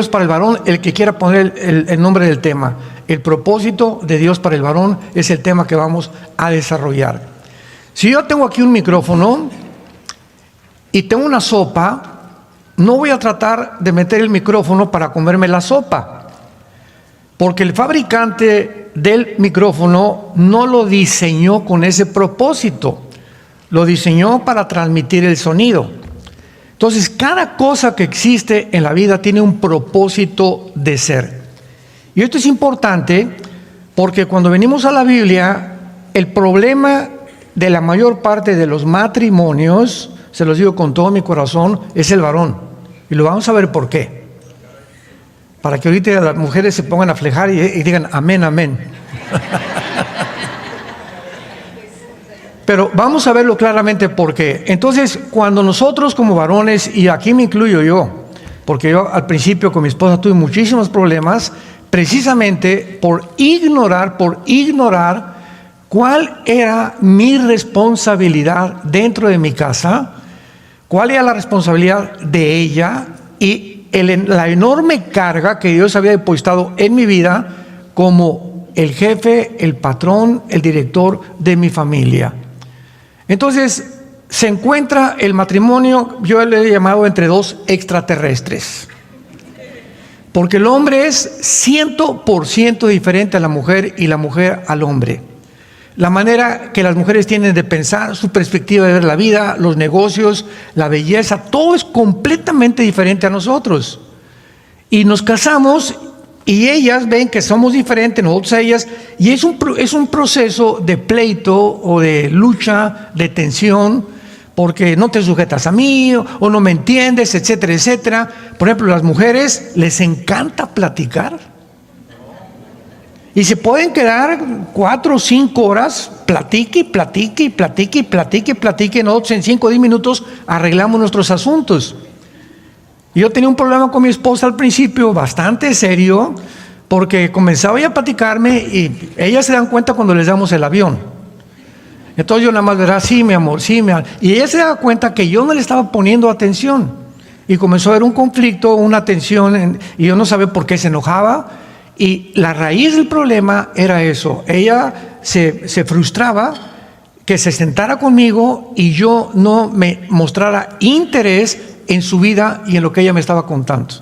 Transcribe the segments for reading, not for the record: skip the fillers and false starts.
para el varón, el que quiera poner el nombre del tema. El propósito de Dios para el varón es el tema que vamos a desarrollar. Si yo tengo aquí un micrófono y tengo una sopa, no voy a tratar de meter el micrófono para comerme la sopa, porque el fabricante del micrófono no lo diseñó con ese propósito, lo diseñó para transmitir el sonido. Entonces, cada cosa que existe en la vida tiene un propósito de ser. Y esto es importante porque cuando venimos a la Biblia, el problema de la mayor parte de los matrimonios, se los digo con todo mi corazón, es el varón. Y lo vamos a ver por qué. Para que ahorita las mujeres se pongan a flejar y digan amén, amén. Pero vamos a verlo claramente por qué. Entonces, cuando nosotros como varones, y aquí me incluyo yo, porque yo al principio con mi esposa tuve muchísimos problemas, precisamente por ignorar cuál era mi responsabilidad dentro de mi casa, cuál era la responsabilidad de ella y la enorme carga que Dios había depositado en mi vida como el jefe, el patrón, el director de mi familia. Entonces, se encuentra el matrimonio, yo le he llamado entre dos extraterrestres. Porque el hombre es 100% diferente a la mujer y la mujer al hombre. La manera que las mujeres tienen de pensar, su perspectiva de ver la vida, los negocios, la belleza, todo es completamente diferente a nosotros. Y nos casamos y ellas ven que somos diferentes, nosotros a ellas, y es un proceso de pleito o de lucha, de tensión, porque no te sujetas a mí o no me entiendes, etcétera, etcétera. Por ejemplo, a las mujeres les encanta platicar. Y se pueden quedar 4 o 5 horas, platique. Nosotros en 5 o 10 minutos arreglamos nuestros asuntos. Y yo tenía un problema con mi esposa al principio, bastante serio, porque comenzaba ella a platicarme y ellas se dan cuenta cuando les damos el avión. Entonces yo nada más verá, sí, mi amor, sí, mi amor. Y ella se da cuenta que yo no le estaba poniendo atención. Y comenzó a haber un conflicto, una tensión, y yo no sabía por qué se enojaba. Y la raíz del problema era eso. Ella se frustraba que se sentara conmigo y yo no me mostrara interés en su vida y en lo que ella me estaba contando.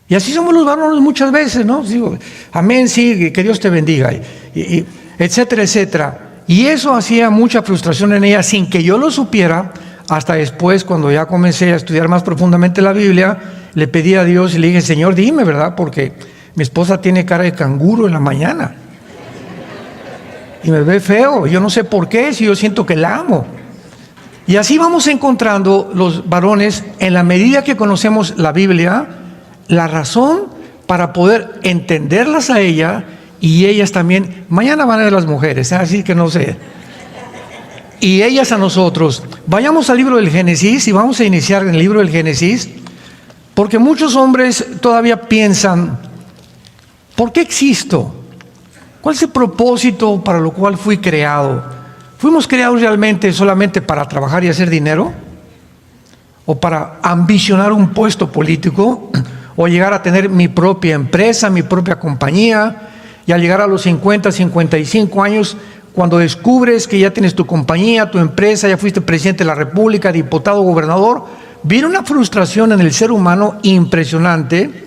Y así somos los varones muchas veces, ¿no? Digo, amén, sí, que Dios te bendiga, y etcétera, etcétera. Y eso hacía mucha frustración en ella sin que yo lo supiera. Hasta después, cuando ya comencé a estudiar más profundamente la Biblia, le pedí a Dios y le dije, Señor, dime, ¿verdad? Porque mi esposa tiene cara de canguro en la mañana y me ve feo, yo no sé por qué, si yo siento que la amo. Y así vamos encontrando los varones, en la medida que conocemos la Biblia, la razón para poder entenderlas a ella y ellas también. Mañana van a ver las mujeres, así que no sé. Y ellas a nosotros. Vayamos al libro del Génesis y vamos a iniciar en el libro del Génesis, porque muchos hombres todavía piensan, ¿por qué existo? ¿Cuál es el propósito para lo cual fui creado? ¿Fuimos creados realmente solamente para trabajar y hacer dinero? ¿O para ambicionar un puesto político? ¿O llegar a tener mi propia empresa, mi propia compañía? Y al llegar a los 50, 55 años, cuando descubres que ya tienes tu compañía, tu empresa, ya fuiste presidente de la República, diputado, gobernador, viene una frustración en el ser humano impresionante,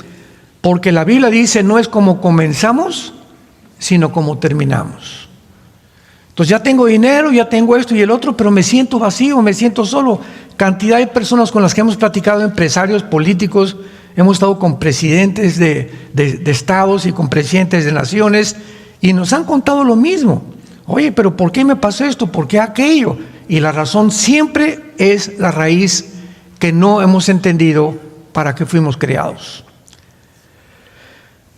porque la Biblia dice, no es como comenzamos, sino como terminamos. Entonces ya tengo dinero, ya tengo esto y el otro, pero me siento vacío, me siento solo. Cantidad de personas con las que hemos platicado, empresarios, políticos, hemos estado con presidentes de estados y con presidentes de naciones y nos han contado lo mismo. Oye, pero ¿por qué me pasó esto? ¿Por qué aquello? Y la razón siempre es la raíz que no hemos entendido para qué fuimos creados.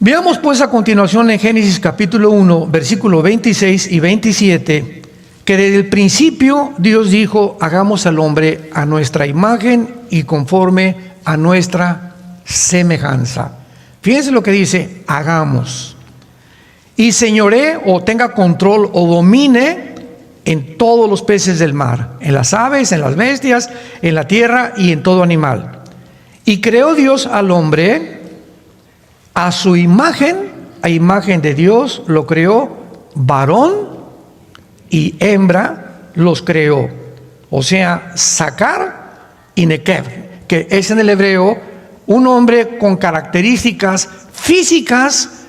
Veamos pues a continuación en Génesis capítulo 1, versículos 26 y 27, que desde el principio Dios dijo, hagamos al hombre a nuestra imagen y conforme a nuestra semejanza. Fíjense lo que dice, hagamos. Y señoree o tenga control o domine en todos los peces del mar, en las aves, en las bestias, en la tierra y en todo animal. Y creó Dios al hombre A su imagen, a imagen de Dios, lo creó, varón y hembra los creó. O sea, Sacar y Nekev, que es en el hebreo un hombre con características físicas,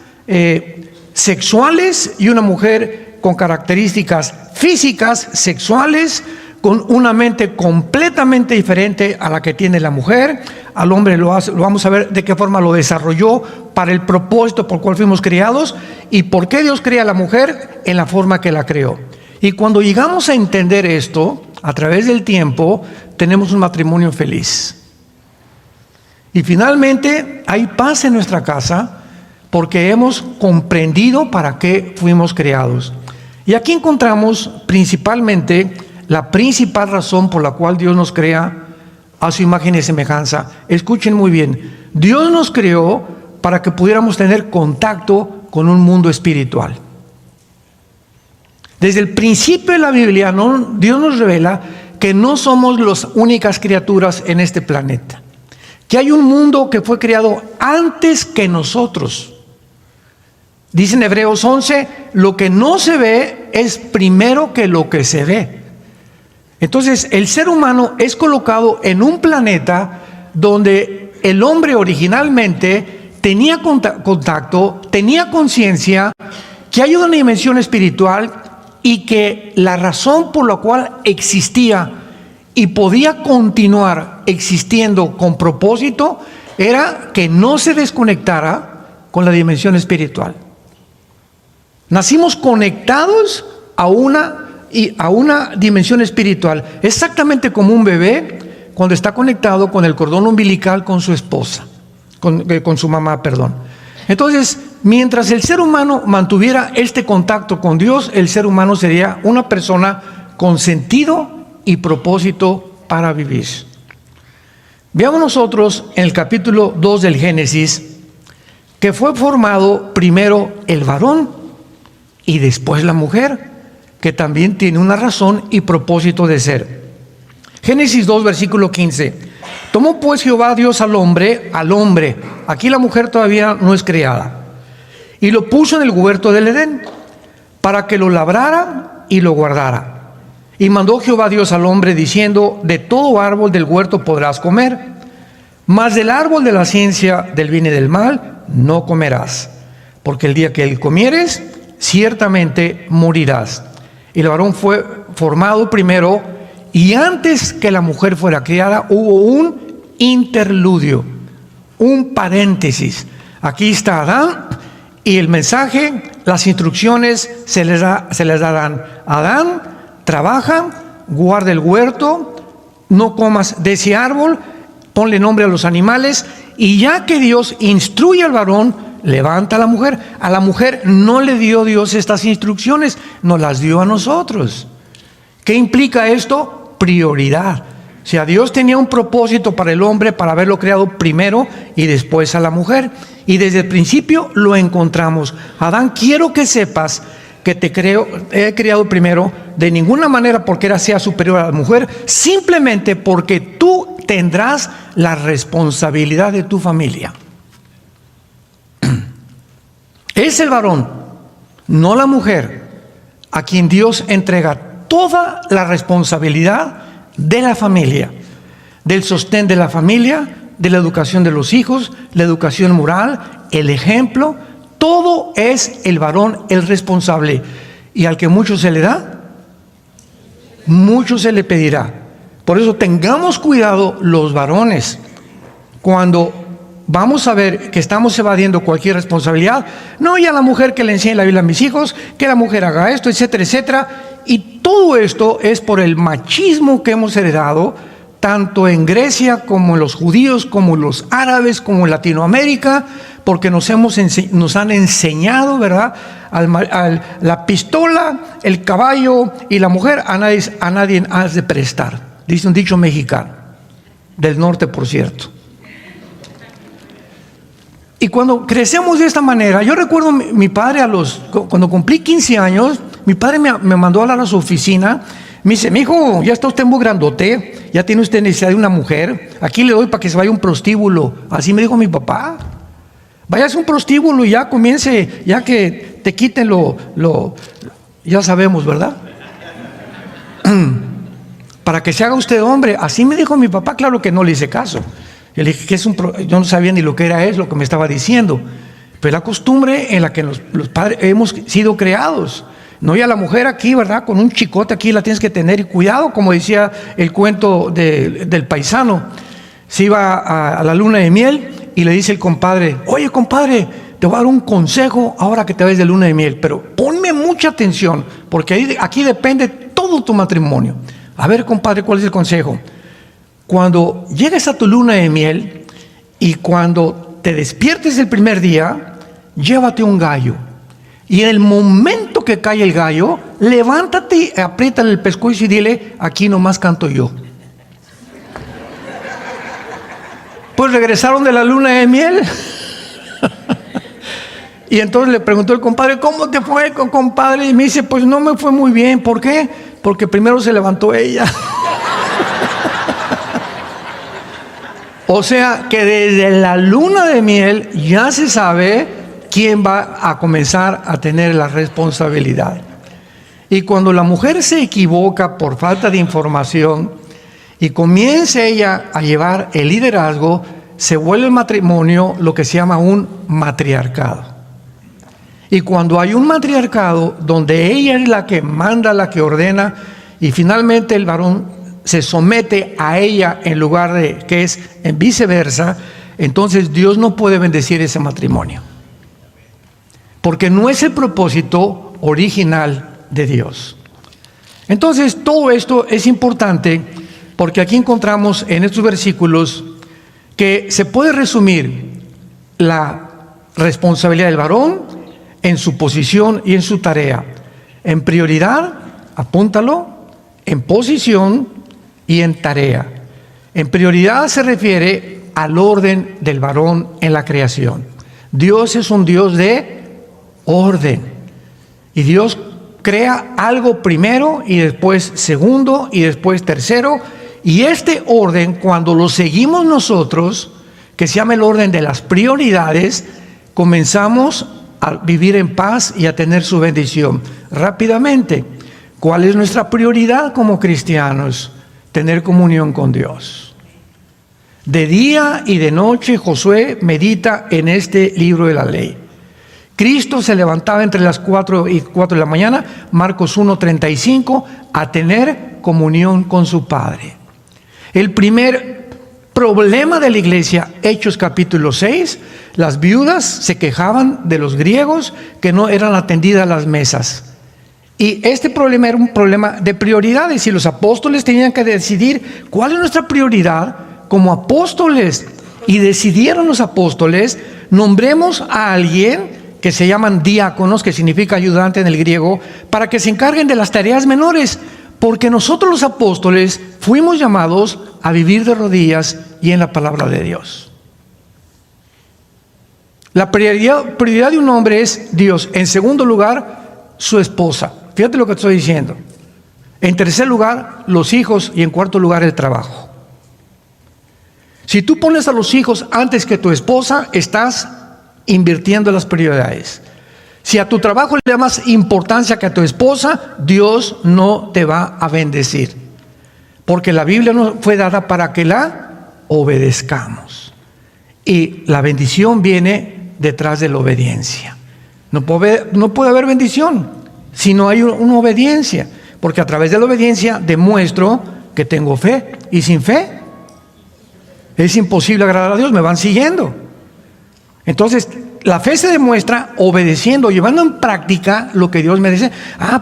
sexuales, y una mujer con características físicas, sexuales, con una mente completamente diferente a la que tiene la mujer. Al hombre lo vamos a ver de qué forma lo desarrolló para el propósito por el cual fuimos criados, y por qué Dios crea a la mujer en la forma que la creó. Y cuando llegamos a entender esto, a través del tiempo, tenemos un matrimonio feliz. Y finalmente hay paz en nuestra casa porque hemos comprendido para qué fuimos creados. Y aquí encontramos principalmente la principal razón por la cual Dios nos crea a su imagen y semejanza. Escuchen muy bien. Dios nos creó para que pudiéramos tener contacto con un mundo espiritual. Desde el principio de la Biblia, Dios nos revela que no somos las únicas criaturas en este planeta. Que hay un mundo que fue creado antes que nosotros. Dice en Hebreos 11, lo que no se ve es primero que lo que se ve. Entonces, el ser humano es colocado en un planeta donde el hombre originalmente tenía contacto, tenía conciencia, que hay una dimensión espiritual, y que la razón por la cual existía y podía continuar existiendo con propósito era que no se desconectara con la dimensión espiritual. Nacimos conectados a una dimensión espiritual, exactamente como un bebé cuando está conectado con el cordón umbilical con su esposa, con su mamá, perdón. Entonces, mientras el ser humano mantuviera este contacto con Dios, el ser humano sería una persona con sentido y propósito para vivir. Veamos nosotros en el capítulo 2 del Génesis que fue formado primero el varón y después la mujer, que también tiene una razón y propósito de ser. Génesis 2, versículo 15. Tomó pues Jehová Dios al hombre, aquí la mujer todavía no es creada, y lo puso en el huerto del Edén, para que lo labrara y lo guardara. Y mandó Jehová Dios al hombre diciendo, de todo árbol del huerto podrás comer, mas del árbol de la ciencia del bien y del mal no comerás, porque el día que él comieres, ciertamente morirás. Y el varón fue formado primero, y antes que la mujer fuera criada, hubo un interludio, un paréntesis. Aquí está Adán, y el mensaje, las instrucciones se les darán. Adán, trabaja, guarda el huerto, no comas de ese árbol, ponle nombre a los animales, y ya que Dios instruye al varón, levanta a la mujer. A la mujer no le dio Dios estas instrucciones, nos las dio a nosotros. ¿Qué implica esto? Prioridad. O sea, Dios tenía un propósito para el hombre, para haberlo creado primero y después a la mujer. Y desde el principio lo encontramos. Adán, quiero que sepas que he creado primero, de ninguna manera porque sea superior a la mujer, simplemente porque tú tendrás la responsabilidad de tu familia. Es el varón, no la mujer, a quien Dios entrega toda la responsabilidad de la familia, del sostén de la familia, de la educación de los hijos, la educación moral, el ejemplo. Todo es el varón el responsable. Y al que mucho se le da, mucho se le pedirá. Por eso tengamos cuidado los varones cuando vamos a ver que estamos evadiendo cualquier responsabilidad. No, y a la mujer que le enseñe la Biblia a mis hijos, que la mujer haga esto, etcétera, etcétera. Y todo esto es por el machismo que hemos heredado, tanto en Grecia como en los judíos, como en los árabes, como en Latinoamérica, porque nos han enseñado, ¿verdad? La pistola, el caballo y la mujer a nadie has de prestar. Dice un dicho mexicano, del norte, por cierto. Y cuando crecemos de esta manera, yo recuerdo mi padre cuando cumplí 15 años, mi padre me mandó a hablar a su oficina. Me dice, mijo, ya está usted muy grandote, ya tiene usted necesidad de una mujer, aquí le doy para que se vaya a un prostíbulo. Así me dijo mi papá. Váyase a un prostíbulo y ya comience, ya que te quiten ya sabemos, ¿verdad? Para que se haga usted hombre. Así me dijo mi papá. Claro que no le hice caso. Yo le dije que yo no sabía ni lo que era lo que me estaba diciendo. Pero la costumbre en la que los padres hemos sido creados. No, y a la mujer aquí, ¿verdad? Con un chicote aquí la tienes que tener y cuidado, como decía el cuento del paisano. Se iba a la luna de miel y le dice el compadre: oye, compadre, te voy a dar un consejo ahora que te ves de luna de miel, pero ponme mucha atención, porque aquí depende todo tu matrimonio. A ver, compadre, ¿cuál es el consejo? Cuando llegues a tu luna de miel y cuando te despiertes el primer día, llévate un gallo. Y en el momento que cae el gallo, levántate, apriétale el pescuezo y dile: aquí nomás canto yo. Pues regresaron de la luna de miel. Y entonces le preguntó el compadre: ¿cómo te fue, compadre? Y me dice: pues no me fue muy bien. ¿Por qué? Porque primero se levantó ella. O sea que desde la luna de miel ya se sabe quién va a comenzar a tener la responsabilidad. Y cuando la mujer se equivoca por falta de información y comienza ella a llevar el liderazgo, se vuelve el matrimonio lo que se llama un matriarcado. Y cuando hay un matriarcado donde ella es la que manda, la que ordena, y finalmente el varón se somete a ella en lugar de que es en viceversa, entonces Dios no puede bendecir ese matrimonio. Porque no es el propósito original de Dios. Entonces todo esto es importante porque aquí encontramos en estos versículos que se puede resumir la responsabilidad del varón en su posición y en su tarea. En prioridad, apúntalo, en posición y en tarea. En prioridad se refiere al orden del varón en la creación. Dios es un Dios de orden. Y Dios crea algo primero y después segundo y después tercero. Y este orden, cuando lo seguimos nosotros, que se llama el orden de las prioridades, comenzamos a vivir en paz y a tener su bendición. Rápidamente, ¿cuál es nuestra prioridad como cristianos? Tener comunión con Dios. De día y de noche Josué medita en este libro de la ley. Cristo se levantaba entre las 4 y 4 de la mañana, Marcos 1:35, a tener comunión con su Padre. El primer problema de la iglesia, Hechos capítulo 6, las viudas se quejaban de los griegos que no eran atendidas las mesas. Y este problema era un problema de prioridades y los apóstoles tenían que decidir cuál es nuestra prioridad como apóstoles. Y decidieron los apóstoles: nombremos a alguien que se llaman diáconos, que significa ayudante en el griego, para que se encarguen de las tareas menores, porque nosotros los apóstoles fuimos llamados a vivir de rodillas y en la palabra de Dios. La prioridad de un hombre es Dios. En segundo lugar, su esposa. Fíjate lo que estoy diciendo. En tercer lugar, los hijos, y en cuarto lugar, el trabajo. Si tú pones a los hijos antes que tu esposa, estás invirtiendo las prioridades. Si a tu trabajo le da más importancia que a tu esposa, Dios no te va a bendecir. Porque la Biblia no fue dada para que la obedezcamos. Y la bendición viene detrás de la obediencia. No puede haber bendición si no hay una obediencia. Porque a través de la obediencia demuestro que tengo fe. Y sin fe es imposible agradar a Dios. Me van siguiendo. Entonces, la fe se demuestra obedeciendo, llevando en práctica lo que Dios me dice.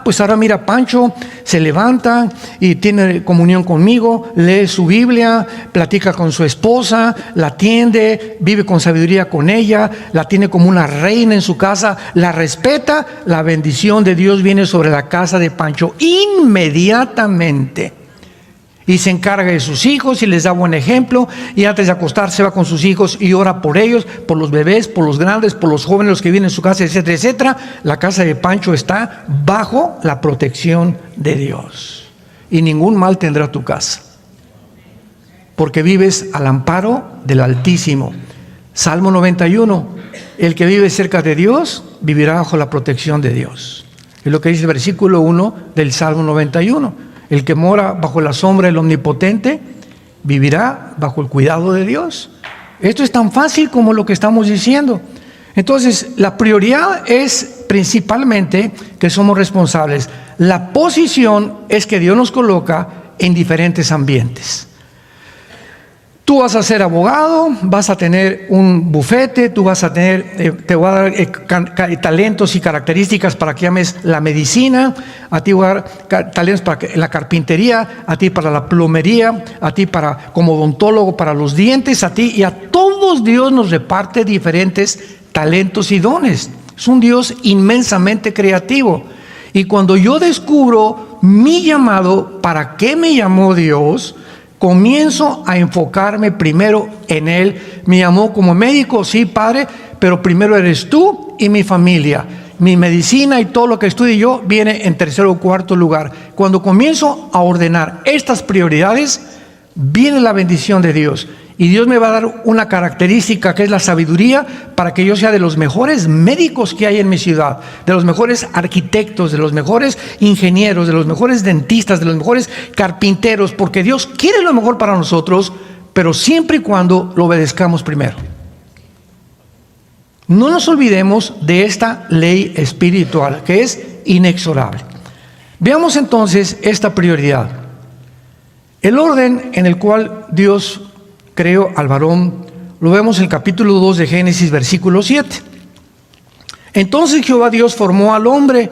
Pues ahora mira, Pancho se levanta y tiene comunión conmigo, lee su Biblia, platica con su esposa, la atiende, vive con sabiduría con ella, la tiene como una reina en su casa, la respeta. La bendición de Dios viene sobre la casa de Pancho inmediatamente. Y se encarga de sus hijos y les da buen ejemplo. Y antes de acostarse va con sus hijos y ora por ellos, por los bebés, por los grandes, por los jóvenes, los que vienen en su casa, etcétera, etcétera. La casa de Pancho está bajo la protección de Dios. Y ningún mal tendrá tu casa. Porque vives al amparo del Altísimo. Salmo 91. el que vive cerca de Dios vivirá bajo la protección de Dios. Es lo que dice el versículo 1 del Salmo 91. El que mora bajo la sombra del Omnipotente vivirá bajo el cuidado de Dios. Esto es tan fácil como lo que estamos diciendo. Entonces, la prioridad es principalmente que somos responsables. La posición es que Dios nos coloca en diferentes ambientes. Tú vas a ser abogado, vas a tener un bufete, tú vas a tener, te voy a dar talentos y características para que ames la medicina, a ti voy a dar talentos para la carpintería, a ti para la plomería, a ti para como odontólogo para los dientes, a ti y a todos Dios nos reparte diferentes talentos y dones. Es un Dios inmensamente creativo. Y cuando yo descubro mi llamado, ¿para qué me llamó Dios?, comienzo a enfocarme primero en Él. Me llamó como médico, sí, Padre, pero primero eres tú y mi familia. Mi medicina y todo lo que estudie yo viene en tercero o cuarto lugar. Cuando comienzo a ordenar estas prioridades, viene la bendición de Dios. Y Dios me va a dar una característica que es la sabiduría para que yo sea de los mejores médicos que hay en mi ciudad, de los mejores arquitectos, de los mejores ingenieros, de los mejores dentistas, de los mejores carpinteros, porque Dios quiere lo mejor para nosotros, pero siempre y cuando lo obedezcamos primero. No nos olvidemos de esta ley espiritual que es inexorable. Veamos entonces esta prioridad. El orden en el cual Dios creó al varón, lo vemos en el capítulo 2 de Génesis, versículo 7. Entonces Jehová Dios formó al hombre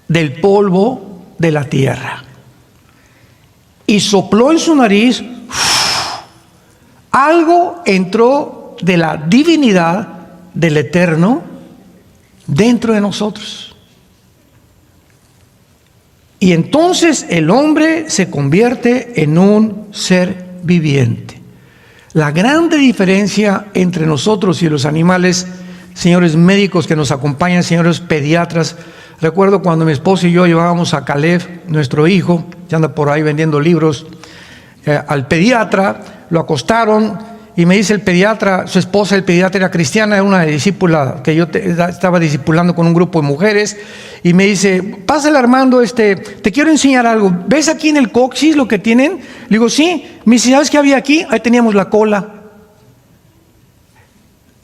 del polvo de la tierra y sopló en su nariz, algo entró de la divinidad del Eterno dentro de nosotros. Y entonces el hombre se convierte en un ser viviente. La grande diferencia entre nosotros y los animales, señores médicos que nos acompañan, señores pediatras. Recuerdo cuando mi esposo y yo llevábamos a Caleb, nuestro hijo, que anda por ahí vendiendo libros, al pediatra, lo acostaron y me dice el pediatra, su esposa, el pediatra era cristiana, era una discípula que yo estaba discipulando con un grupo de mujeres, y me dice, pásale Armando, te quiero enseñar algo. ¿Ves aquí en el coxis lo que tienen? Le digo, sí. Me dice, ¿sabes qué había aquí? Ahí teníamos la cola.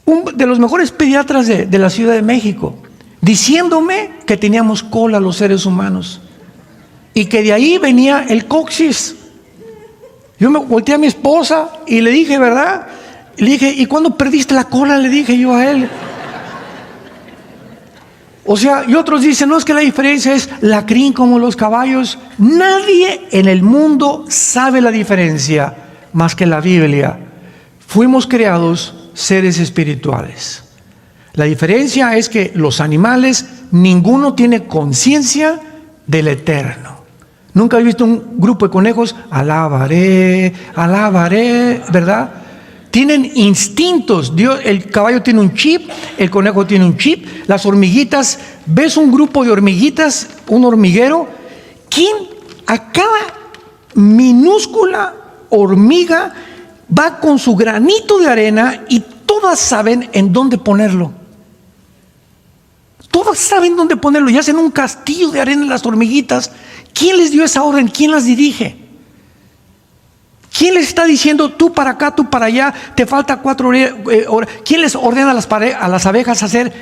Un de los mejores pediatras de la Ciudad de México, diciéndome que teníamos cola los seres humanos y que de ahí venía el coxis. Yo me volteé a mi esposa y le dije, ¿verdad? Y le dije, ¿y cuándo perdiste la cola? Le dije yo a él. O sea, y otros dicen, no, es que la diferencia es la crin como los caballos. Nadie en el mundo sabe la diferencia más que la Biblia. Fuimos creados seres espirituales. La diferencia es que los animales, ninguno tiene conciencia del Eterno. Nunca he visto un grupo de conejos, alabaré, alabaré, ¿verdad? Tienen instintos. Dios, el caballo tiene un chip, el conejo tiene un chip, las hormiguitas, ves un grupo de hormiguitas, un hormiguero, ¿quién a cada minúscula hormiga va con su granito de arena y todas saben en dónde ponerlo? Todas saben dónde ponerlo y hacen un castillo de arena en las hormiguitas. ¿Quién les dio esa orden? ¿Quién las dirige? ¿Quién les está diciendo tú para acá, tú para allá, te falta 4 horas? ¿Quién les ordena a las abejas hacer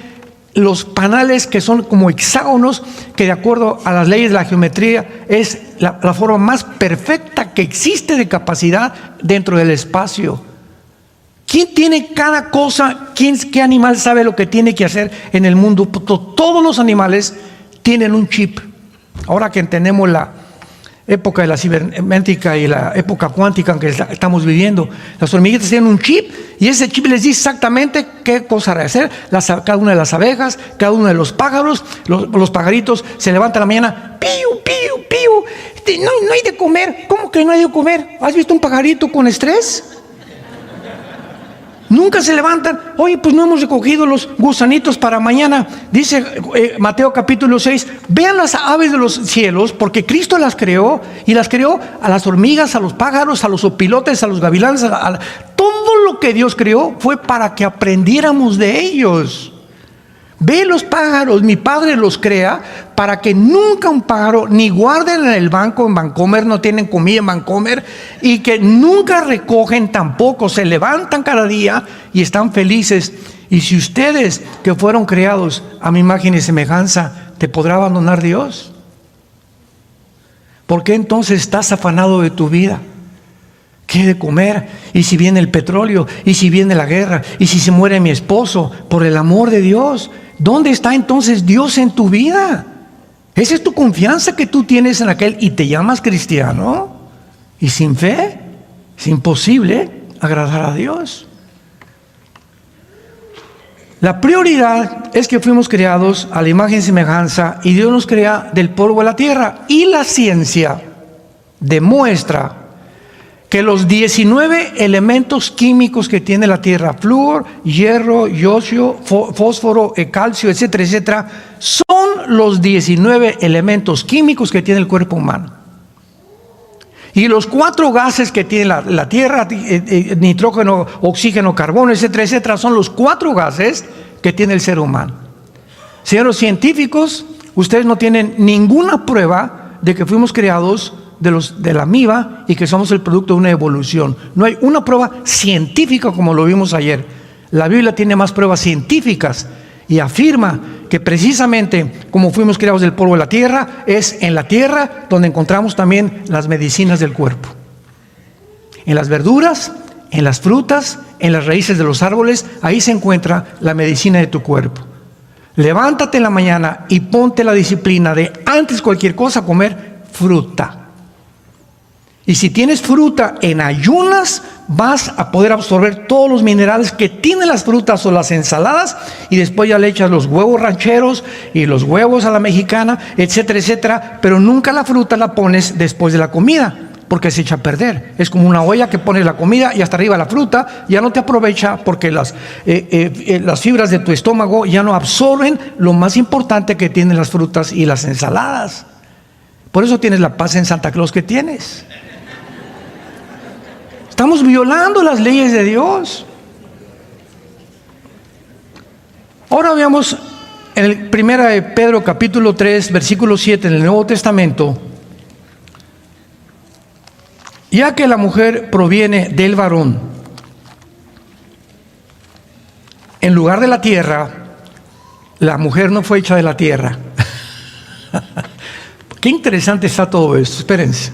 los panales que son como hexágonos, que de acuerdo a las leyes de la geometría es la forma más perfecta que existe de capacidad dentro del espacio? ¿Quién tiene cada cosa? ¿Qué animal sabe lo que tiene que hacer en el mundo? Todos los animales tienen un chip. Ahora que entendemos la época de la cibernética y la época cuántica en que estamos viviendo, las hormiguitas tienen un chip y ese chip les dice exactamente qué cosa hacer. Cada una de las abejas, cada uno de los pájaros, los pajaritos se levantan a la mañana, piu, piu, piu, no hay de comer. ¿Cómo que no hay de comer? ¿Has visto un pajarito con estrés? Nunca se levantan. Oye, pues no hemos recogido los gusanitos para mañana. Dice Mateo capítulo 6, vean las aves de los cielos, porque Cristo las creó, y las creó a las hormigas, a los pájaros, a los opilotes, a los gavilanes, todo lo que Dios creó fue para que aprendiéramos de ellos. Ve los pájaros, mi Padre los crea para que nunca un pájaro ni guarden en el banco en Vancomer, no tienen comida en Vancomer, y que nunca recogen tampoco, se levantan cada día y están felices. Y si ustedes que fueron creados a mi imagen y semejanza, ¿te podrá abandonar Dios? ¿Por qué entonces estás afanado de tu vida? ¿Qué he de comer? ¿Y si viene el petróleo? ¿Y si viene la guerra? ¿Y si se muere mi esposo? Por el amor de Dios, ¿dónde está entonces Dios en tu vida? Esa es tu confianza que tú tienes en aquel y te llamas cristiano. Y sin fe es imposible agradar a Dios. La prioridad es que fuimos creados a la imagen y semejanza y Dios nos crea del polvo de la tierra. Y la ciencia demuestra que los 19 elementos químicos que tiene la tierra, flúor, hierro, yodio, fósforo, calcio, etcétera, etcétera, son los 19 elementos químicos que tiene el cuerpo humano. Y los 4 gases que tiene la tierra, nitrógeno, oxígeno, carbono, etcétera, etcétera, son los 4 gases que tiene el ser humano. Señores científicos, ustedes no tienen ninguna prueba de que fuimos creados de la amiba y que somos el producto de una evolución. No hay una prueba científica como lo vimos ayer. La Biblia tiene más pruebas científicas y afirma que precisamente como fuimos creados del polvo de la tierra, es en la tierra donde encontramos también las medicinas del cuerpo. En las verduras, en las frutas, en las raíces de los árboles, ahí se encuentra la medicina de tu cuerpo. Levántate en la mañana y ponte la disciplina de antes cualquier cosa comer fruta. Y si tienes fruta en ayunas, vas a poder absorber todos los minerales que tienen las frutas o las ensaladas, y después ya le echas los huevos rancheros y los huevos a la mexicana, etcétera, etcétera, pero nunca la fruta la pones después de la comida, porque se echa a perder. Es como una olla que pones la comida y hasta arriba la fruta, ya no te aprovecha porque las fibras de tu estómago ya no absorben lo más importante que tienen las frutas y las ensaladas. Por eso tienes la paz en Santa Claus que tienes. Estamos violando las leyes de Dios. Ahora veamos en el 1 de Pedro capítulo 3, versículo 7 en el Nuevo Testamento. Ya que la mujer proviene del varón, en lugar de la tierra, la mujer no fue hecha de la tierra. Qué interesante está todo esto, espérense.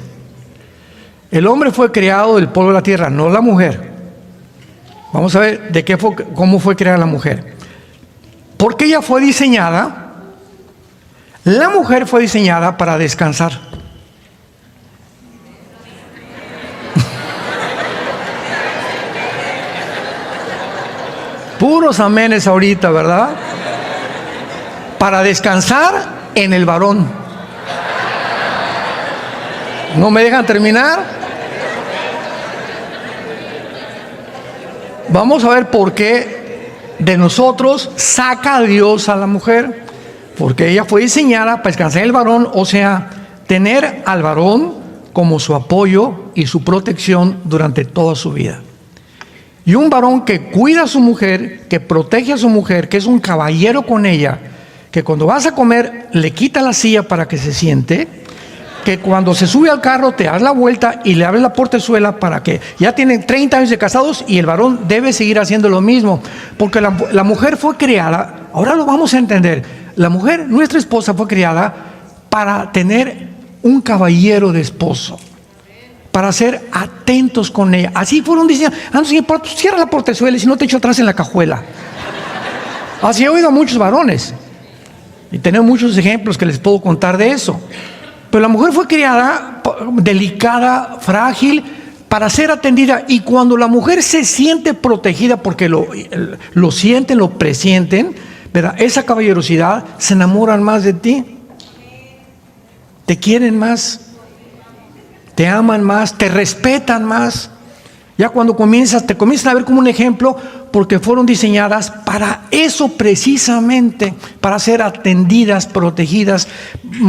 El hombre fue creado del polvo de la tierra, no la mujer. Vamos a ver cómo fue creada la mujer. Porque ella fue diseñada, la mujer fue diseñada para descansar. Puros amenes ahorita, ¿verdad? Para descansar en el varón. ¿No me dejan terminar? Vamos a ver por qué de nosotros saca a Dios a la mujer. Porque ella fue diseñada para descansar en el varón, o sea, tener al varón como su apoyo y su protección durante toda su vida. Y un varón que cuida a su mujer, que protege a su mujer, que es un caballero con ella, que cuando vas a comer le quita la silla para que se siente, que cuando se sube al carro te das la vuelta y le abres la portezuela para que ya tienen 30 años de casados, y el varón debe seguir haciendo lo mismo, porque la mujer fue creada, ahora lo vamos a entender, la mujer, nuestra esposa, fue creada para tener un caballero de esposo, para ser atentos con ella. Así fueron diciendo, cierra la portezuela y si no te echo atrás en la cajuela. Así he oído a muchos varones y tenemos muchos ejemplos que les puedo contar de eso. Pero la mujer fue creada delicada, frágil, para ser atendida. Y cuando la mujer se siente protegida, porque lo sienten, lo presienten, ¿verdad? Esa caballerosidad, se enamoran más de ti. Te quieren más. Te aman más, te respetan más. Ya cuando te comienzan a ver como un ejemplo, porque fueron diseñadas para eso precisamente, para ser atendidas, protegidas.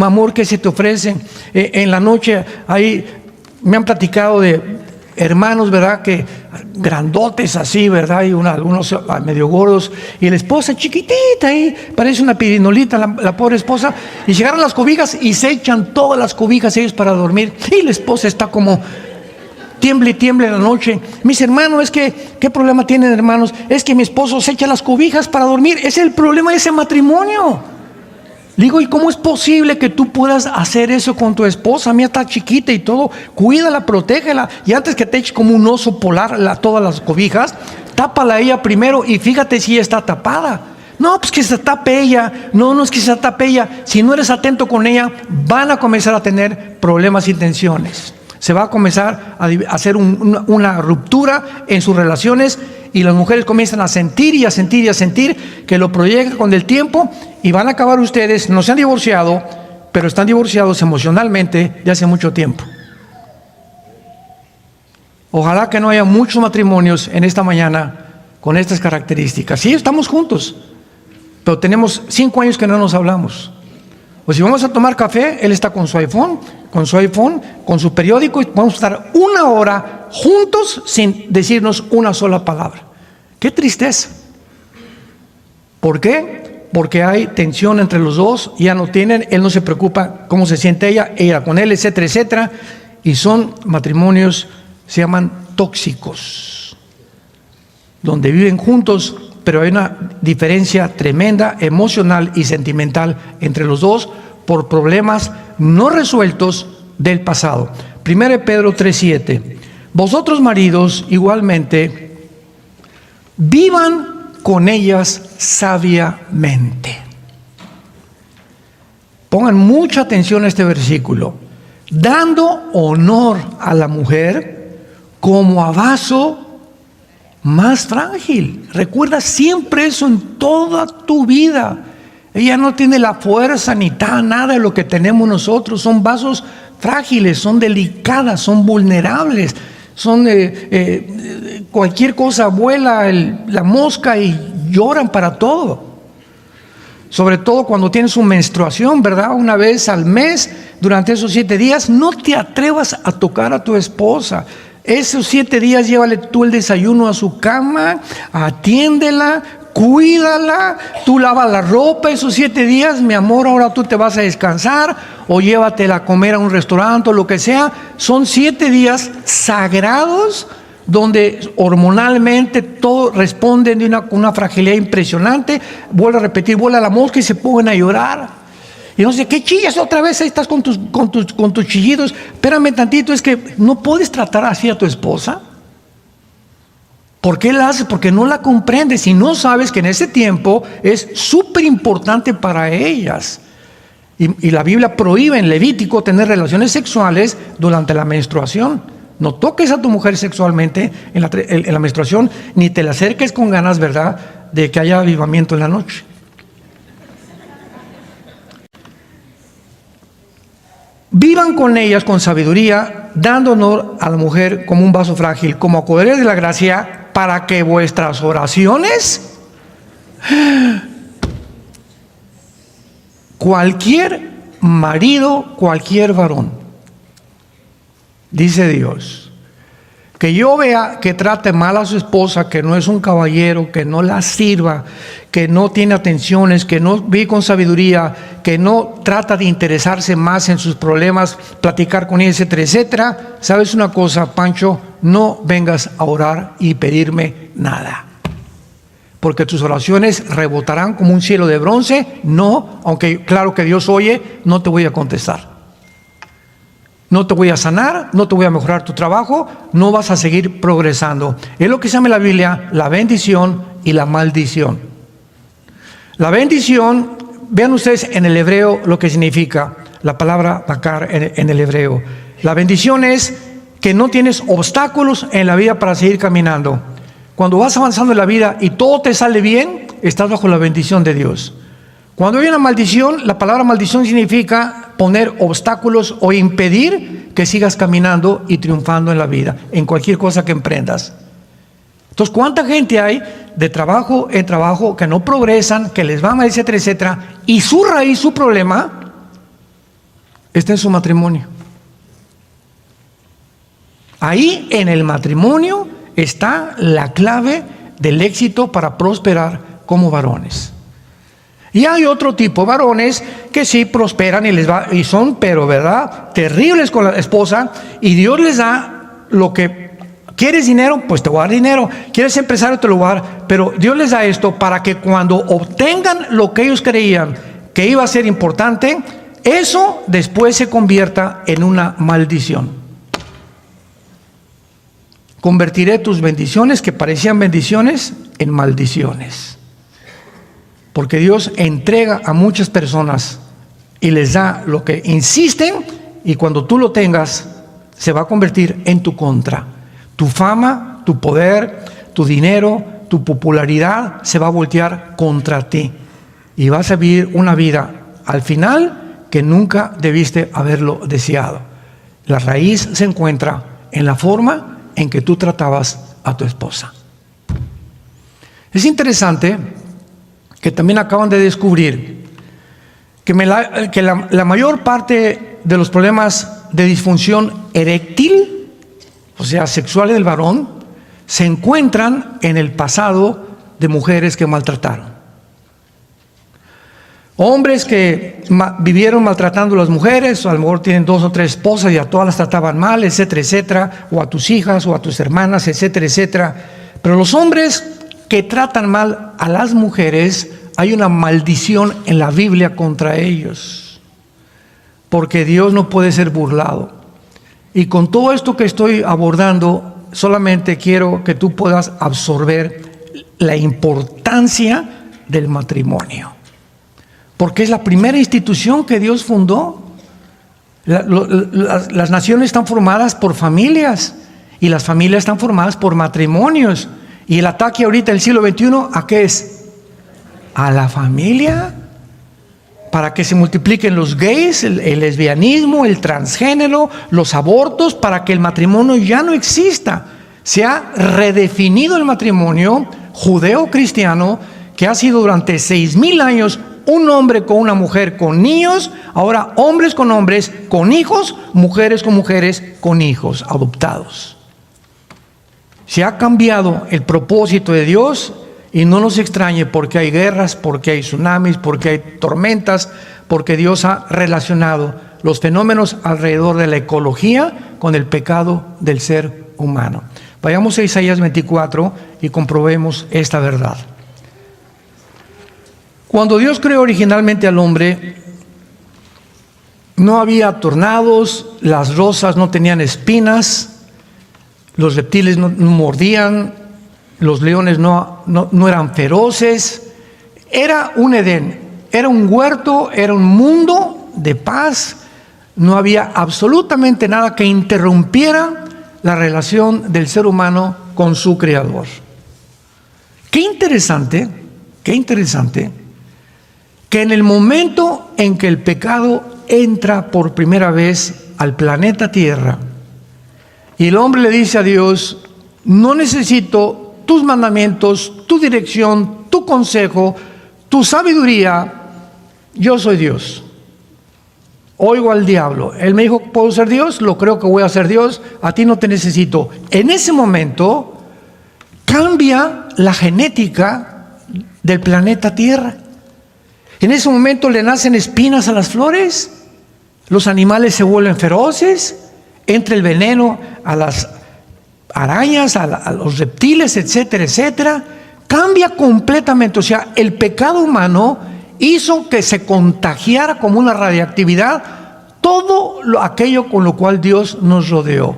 Amor que se te ofrece. En la noche ahí me han platicado de hermanos, ¿verdad? Que grandotes así, ¿verdad? Y algunos medio gordos. Y la esposa chiquitita ahí, parece una pirinolita, la pobre esposa. Y llegaron las cobijas y se echan todas las cobijas ellos para dormir. Y la esposa está como tiemble y tiemble en la noche. Mis hermanos, ¿qué problema tienen, hermanos? Es que mi esposo se echa las cobijas para dormir. Ese es el problema de ese matrimonio. Le digo, ¿y cómo es posible que tú puedas hacer eso con tu esposa? Mía está chiquita y todo. Cuídala, protégela. Y antes que te eches como un oso polar todas las cobijas, tápala ella primero y fíjate si ella está tapada. No, pues que se tape ella. No es que se tape ella. Si no eres atento con ella, van a comenzar a tener problemas y tensiones. Se va a comenzar a hacer una ruptura en sus relaciones y las mujeres comienzan a sentir y a sentir y a sentir que lo proyectan con el tiempo y van a acabar ustedes, no se han divorciado, pero están divorciados emocionalmente de hace mucho tiempo. Ojalá que no haya muchos matrimonios en esta mañana con estas características. Sí, estamos juntos, pero tenemos 5 años que no nos hablamos. O si vamos a tomar café, él está con su iPhone, con su periódico, y vamos a estar 1 hora juntos sin decirnos una sola palabra. ¡Qué tristeza! ¿Por qué? Porque hay tensión entre los dos, ya no tienen, él no se preocupa cómo se siente ella con él, etcétera, etcétera. Y son matrimonios, se llaman tóxicos, donde viven juntos, pero hay una diferencia tremenda, emocional y sentimental entre los dos por problemas no resueltos del pasado. 1 Pedro 3:7. Vosotros maridos igualmente vivan con ellas sabiamente. Pongan mucha atención a este versículo. Dando honor a la mujer como a vaso más frágil. Recuerda siempre eso en toda tu vida. Ella no tiene la fuerza ni nada de lo que tenemos nosotros. Son vasos frágiles, son delicadas, son vulnerables. Son cualquier cosa vuela la mosca y lloran para todo. Sobre todo cuando tienes su menstruación, ¿verdad? Una vez al mes, durante esos 7 días, no te atrevas a tocar a tu esposa. Esos 7 días llévale tú el desayuno a su cama, atiéndela, cuídala, tú lavas la ropa esos 7 días, mi amor, ahora tú te vas a descansar, o llévatela a comer a un restaurante o lo que sea. Son 7 días sagrados donde hormonalmente todo responde de una fragilidad impresionante. Vuelvo a repetir, vuela la mosca y se ponen a llorar. Y no sé, ¿qué chillas otra vez? Ahí estás con tus chillidos. Espérame tantito, es que no puedes tratar así a tu esposa. ¿Por qué la haces? Porque no la comprendes y no sabes que en ese tiempo es súper importante para ellas. Y la Biblia prohíbe en Levítico tener relaciones sexuales durante la menstruación. No toques a tu mujer sexualmente en la menstruación, ni te la acerques con ganas, ¿verdad?, de que haya avivamiento en la noche. Vivan con ellas con sabiduría, dando honor a la mujer como un vaso frágil, como acogeres de la gracia, para que vuestras oraciones, cualquier marido, cualquier varón, dice Dios, que yo vea que trate mal a su esposa, que no es un caballero, que no la sirva, que no tiene atenciones, que no vive con sabiduría, que no trata de interesarse más en sus problemas, platicar con ella, etcétera, etcétera. ¿Sabes una cosa, Pancho? No vengas a orar y pedirme nada, porque tus oraciones rebotarán como un cielo de bronce. No, aunque claro que Dios oye, no te voy a contestar. No te voy a sanar, no te voy a mejorar tu trabajo, no vas a seguir progresando. Es lo que se llama en la Biblia la bendición y la maldición. La bendición, vean ustedes en el hebreo lo que significa la palabra bakar en el hebreo. La bendición es que no tienes obstáculos en la vida para seguir caminando. Cuando vas avanzando en la vida y todo te sale bien, estás bajo la bendición de Dios. Cuando hay una maldición, la palabra maldición significa poner obstáculos o impedir que sigas caminando y triunfando en la vida, en cualquier cosa que emprendas. Entonces, ¿cuánta gente hay de trabajo en trabajo que no progresan, que les va mal, etcétera, etcétera? Y su raíz, su problema, está en su matrimonio. Ahí en el matrimonio está la clave del éxito para prosperar como varones. Y hay otro tipo de varones que sí prosperan y son, pero ¿verdad?, terribles con la esposa, y Dios les da lo que... ¿Quieres dinero? Pues te voy a dar dinero. ¿Quieres empresario? Te lo voy a dar. Pero Dios les da esto para que cuando obtengan lo que ellos creían que iba a ser importante, eso después se convierta en una maldición. Convertiré tus bendiciones que parecían bendiciones en maldiciones. Porque Dios entrega a muchas personas y les da lo que insisten, y cuando tú lo tengas se va a convertir en tu contra. Tu fama, tu poder, tu dinero, tu popularidad se va a voltear contra ti. Y vas a vivir una vida al final que nunca debiste haberlo deseado. La raíz se encuentra en la forma en que tú tratabas a tu esposa. Es interesante que también acaban de descubrir que la mayor parte de los problemas de disfunción eréctil, o sea, sexuales del varón, se encuentran en el pasado de mujeres que maltrataron. Hombres que vivieron maltratando a las mujeres, o a lo mejor tienen 2 o 3 esposas y a todas las trataban mal, etcétera, etcétera, o a tus hijas o a tus hermanas, etcétera, etcétera. Pero los hombres que tratan mal a las mujeres, hay una maldición en la Biblia contra ellos, porque Dios no puede ser burlado. Y con todo esto que estoy abordando, solamente quiero que tú puedas absorber la importancia del matrimonio. Porque es la primera institución que Dios fundó. Las naciones están formadas por familias, y las familias están formadas por matrimonios. Y el ataque ahorita del siglo XXI, ¿a qué es? A la familia. Para que se multipliquen los gays, el lesbianismo, el transgénero, los abortos, para que el matrimonio ya no exista. Se ha redefinido el matrimonio judeo-cristiano, que ha sido durante 6,000 años un hombre con una mujer con niños, ahora hombres con hijos, mujeres con mujeres con hijos adoptados. Se ha cambiado el propósito de Dios. Y no nos extrañe, porque hay guerras, porque hay tsunamis, porque hay tormentas, porque Dios ha relacionado los fenómenos alrededor de la ecología con el pecado del ser humano. Vayamos a Isaías 24 y comprobemos esta verdad. Cuando Dios creó originalmente al hombre, no había tornados, las rosas no tenían espinas, los reptiles no mordían, los leones no eran feroces. Era un Edén, era un huerto, era un mundo de paz. No había absolutamente nada que interrumpiera la relación del ser humano con su Creador. Qué interesante que en el momento en que el pecado entra por primera vez al planeta Tierra, y el hombre le dice a Dios: no necesito tus mandamientos, tu dirección, tu consejo, tu sabiduría, yo soy Dios. Oigo al diablo. Él me dijo: ¿puedo ser Dios? Lo creo que voy a ser Dios. A ti no te necesito. En ese momento cambia la genética del planeta Tierra. En ese momento le nacen espinas a las flores, los animales se vuelven feroces, entra el veneno a las arañas, a los reptiles, etcétera, etcétera. Cambia completamente. O sea, el pecado humano hizo que se contagiara como una radiactividad todo aquello con lo cual Dios nos rodeó.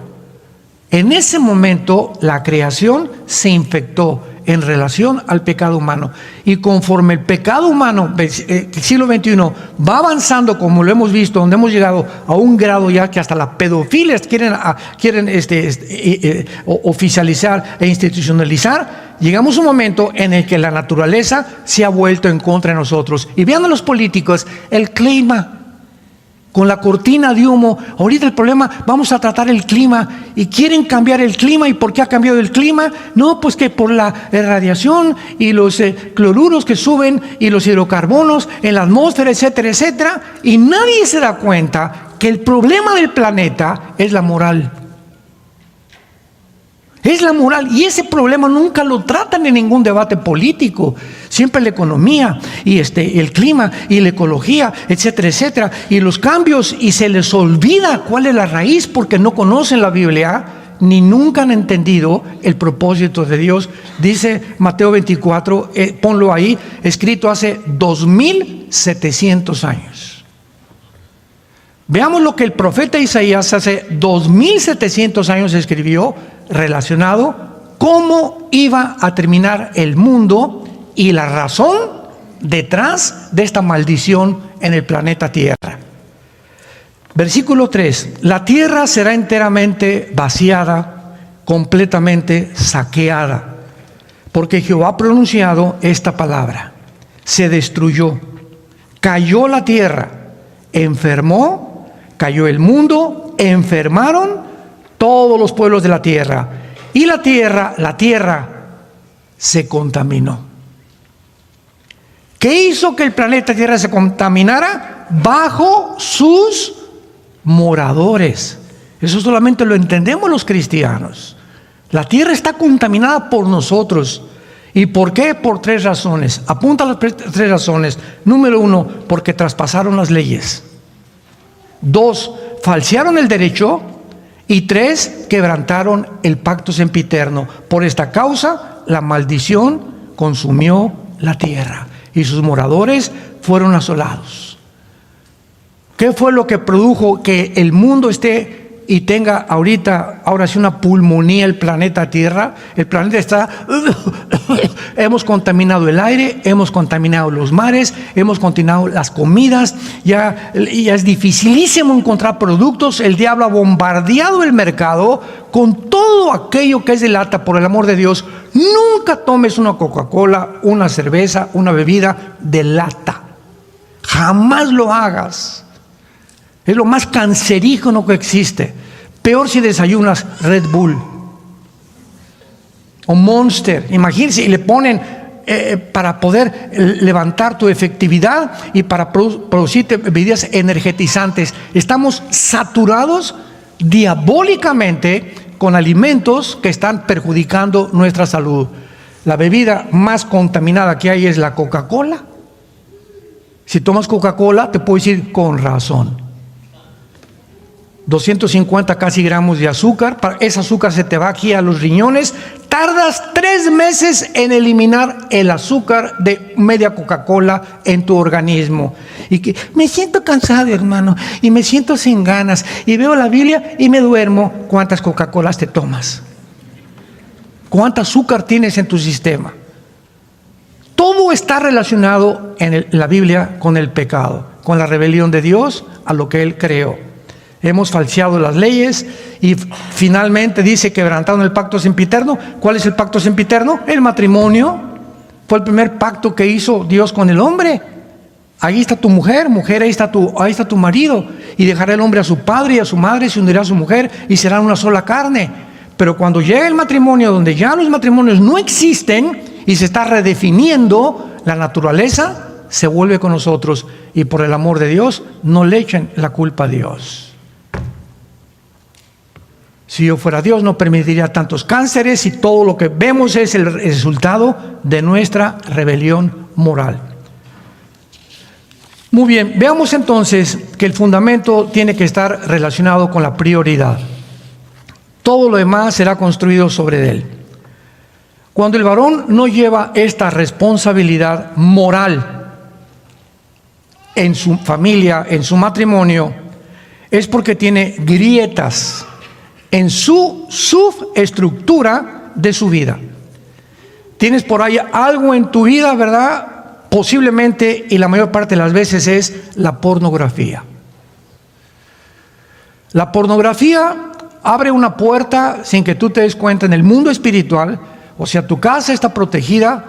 En ese momento la creación se infectó en relación al pecado humano. Y conforme el pecado humano del siglo XXI va avanzando, como lo hemos visto, donde hemos llegado a un grado ya que hasta las pedofilias quieren oficializar e institucionalizar, llegamos a un momento en el que la naturaleza se ha vuelto en contra de nosotros. Y vean a los políticos, el clima, con la cortina de humo. Ahorita el problema, vamos a tratar el clima, y quieren cambiar el clima. ¿Y por qué ha cambiado el clima? No, pues que por la radiación y los cloruros que suben y los hidrocarbonos en la atmósfera, etcétera, etcétera. Y nadie se da cuenta que el problema del planeta es la moral. Es la moral, y ese problema nunca lo tratan en ningún debate político. Siempre la economía y el clima y la ecología, etcétera, etcétera, y los cambios, y se les olvida cuál es la raíz porque no conocen la Biblia ni nunca han entendido el propósito de Dios. Dice Mateo 24, ponlo ahí, escrito hace 2700 años. Veamos lo que el profeta Isaías hace 2700 años escribió relacionado cómo iba a terminar el mundo y la razón detrás de esta maldición en el planeta Tierra. Versículo 3: la tierra será enteramente vaciada, completamente saqueada, porque Jehová ha pronunciado esta palabra. Se destruyó, cayó la tierra, enfermó, cayó el mundo, enfermaron todos los pueblos de la tierra, y la tierra se contaminó. ¿Qué hizo que el planeta Tierra se contaminara? Bajo sus moradores. Eso solamente lo entendemos los cristianos. La tierra está contaminada por nosotros. ¿Y por qué? Por 3 razones. Apunta las 3 razones. Número 1, porque traspasaron las leyes. 2, falsearon el derecho. Y 3, quebrantaron el pacto sempiterno. Por esta causa, la maldición consumió la tierra y sus moradores fueron asolados. ¿Qué fue lo que produjo que el mundo esté y tenga ahora sí una pulmonía el planeta Tierra? El planeta está, hemos contaminado el aire, hemos contaminado los mares, hemos contaminado las comidas, ya es dificilísimo encontrar productos. El diablo ha bombardeado el mercado con todo aquello que es de lata. Por el amor de Dios, nunca tomes una Coca-Cola, una cerveza, una bebida de lata. Jamás lo hagas. Es lo más cancerígeno que existe. Peor si desayunas Red Bull o Monster. Imagínense, y le ponen para poder levantar tu efectividad y para producir bebidas energetizantes. Estamos saturados diabólicamente con alimentos que están perjudicando nuestra salud. La bebida más contaminada que hay es la Coca-Cola. Si tomas Coca-Cola, te puedo decir con razón. 250 casi gramos de azúcar. Ese azúcar se te va aquí a los riñones. Tardas 3 meses en eliminar el azúcar de media Coca-Cola en tu organismo. Y que me siento cansado, hermano, y me siento sin ganas, y veo la Biblia y me duermo. ¿Cuántas Coca-Colas te tomas? ¿Cuánto azúcar tienes en tu sistema? Todo está relacionado en la Biblia con el pecado, con la rebelión de Dios a lo que Él creó. Hemos falseado las leyes y finalmente dice quebrantaron el pacto sempiterno. ¿Cuál es el pacto sempiterno? El matrimonio. Fue el primer pacto que hizo Dios con el hombre. Ahí está tu mujer, ahí está tu marido. Y dejará el hombre a su padre y a su madre, se unirá a su mujer y serán una sola carne. Pero cuando llega el matrimonio, donde ya los matrimonios no existen y se está redefiniendo la naturaleza, se vuelve con nosotros. Y por el amor de Dios, no le echen la culpa a Dios. Si yo fuera Dios, no permitiría tantos cánceres, y todo lo que vemos es el resultado de nuestra rebelión moral. Muy bien, veamos entonces que el fundamento tiene que estar relacionado con la prioridad. Todo lo demás será construido sobre él. Cuando el varón no lleva esta responsabilidad moral en su familia, en su matrimonio, es porque tiene grietas en su subestructura de su vida. Tienes por ahí algo en tu vida, ¿verdad? Posiblemente, y la mayor parte de las veces, es la pornografía. La pornografía abre una puerta sin que tú te des cuenta en el mundo espiritual. O sea, tu casa está protegida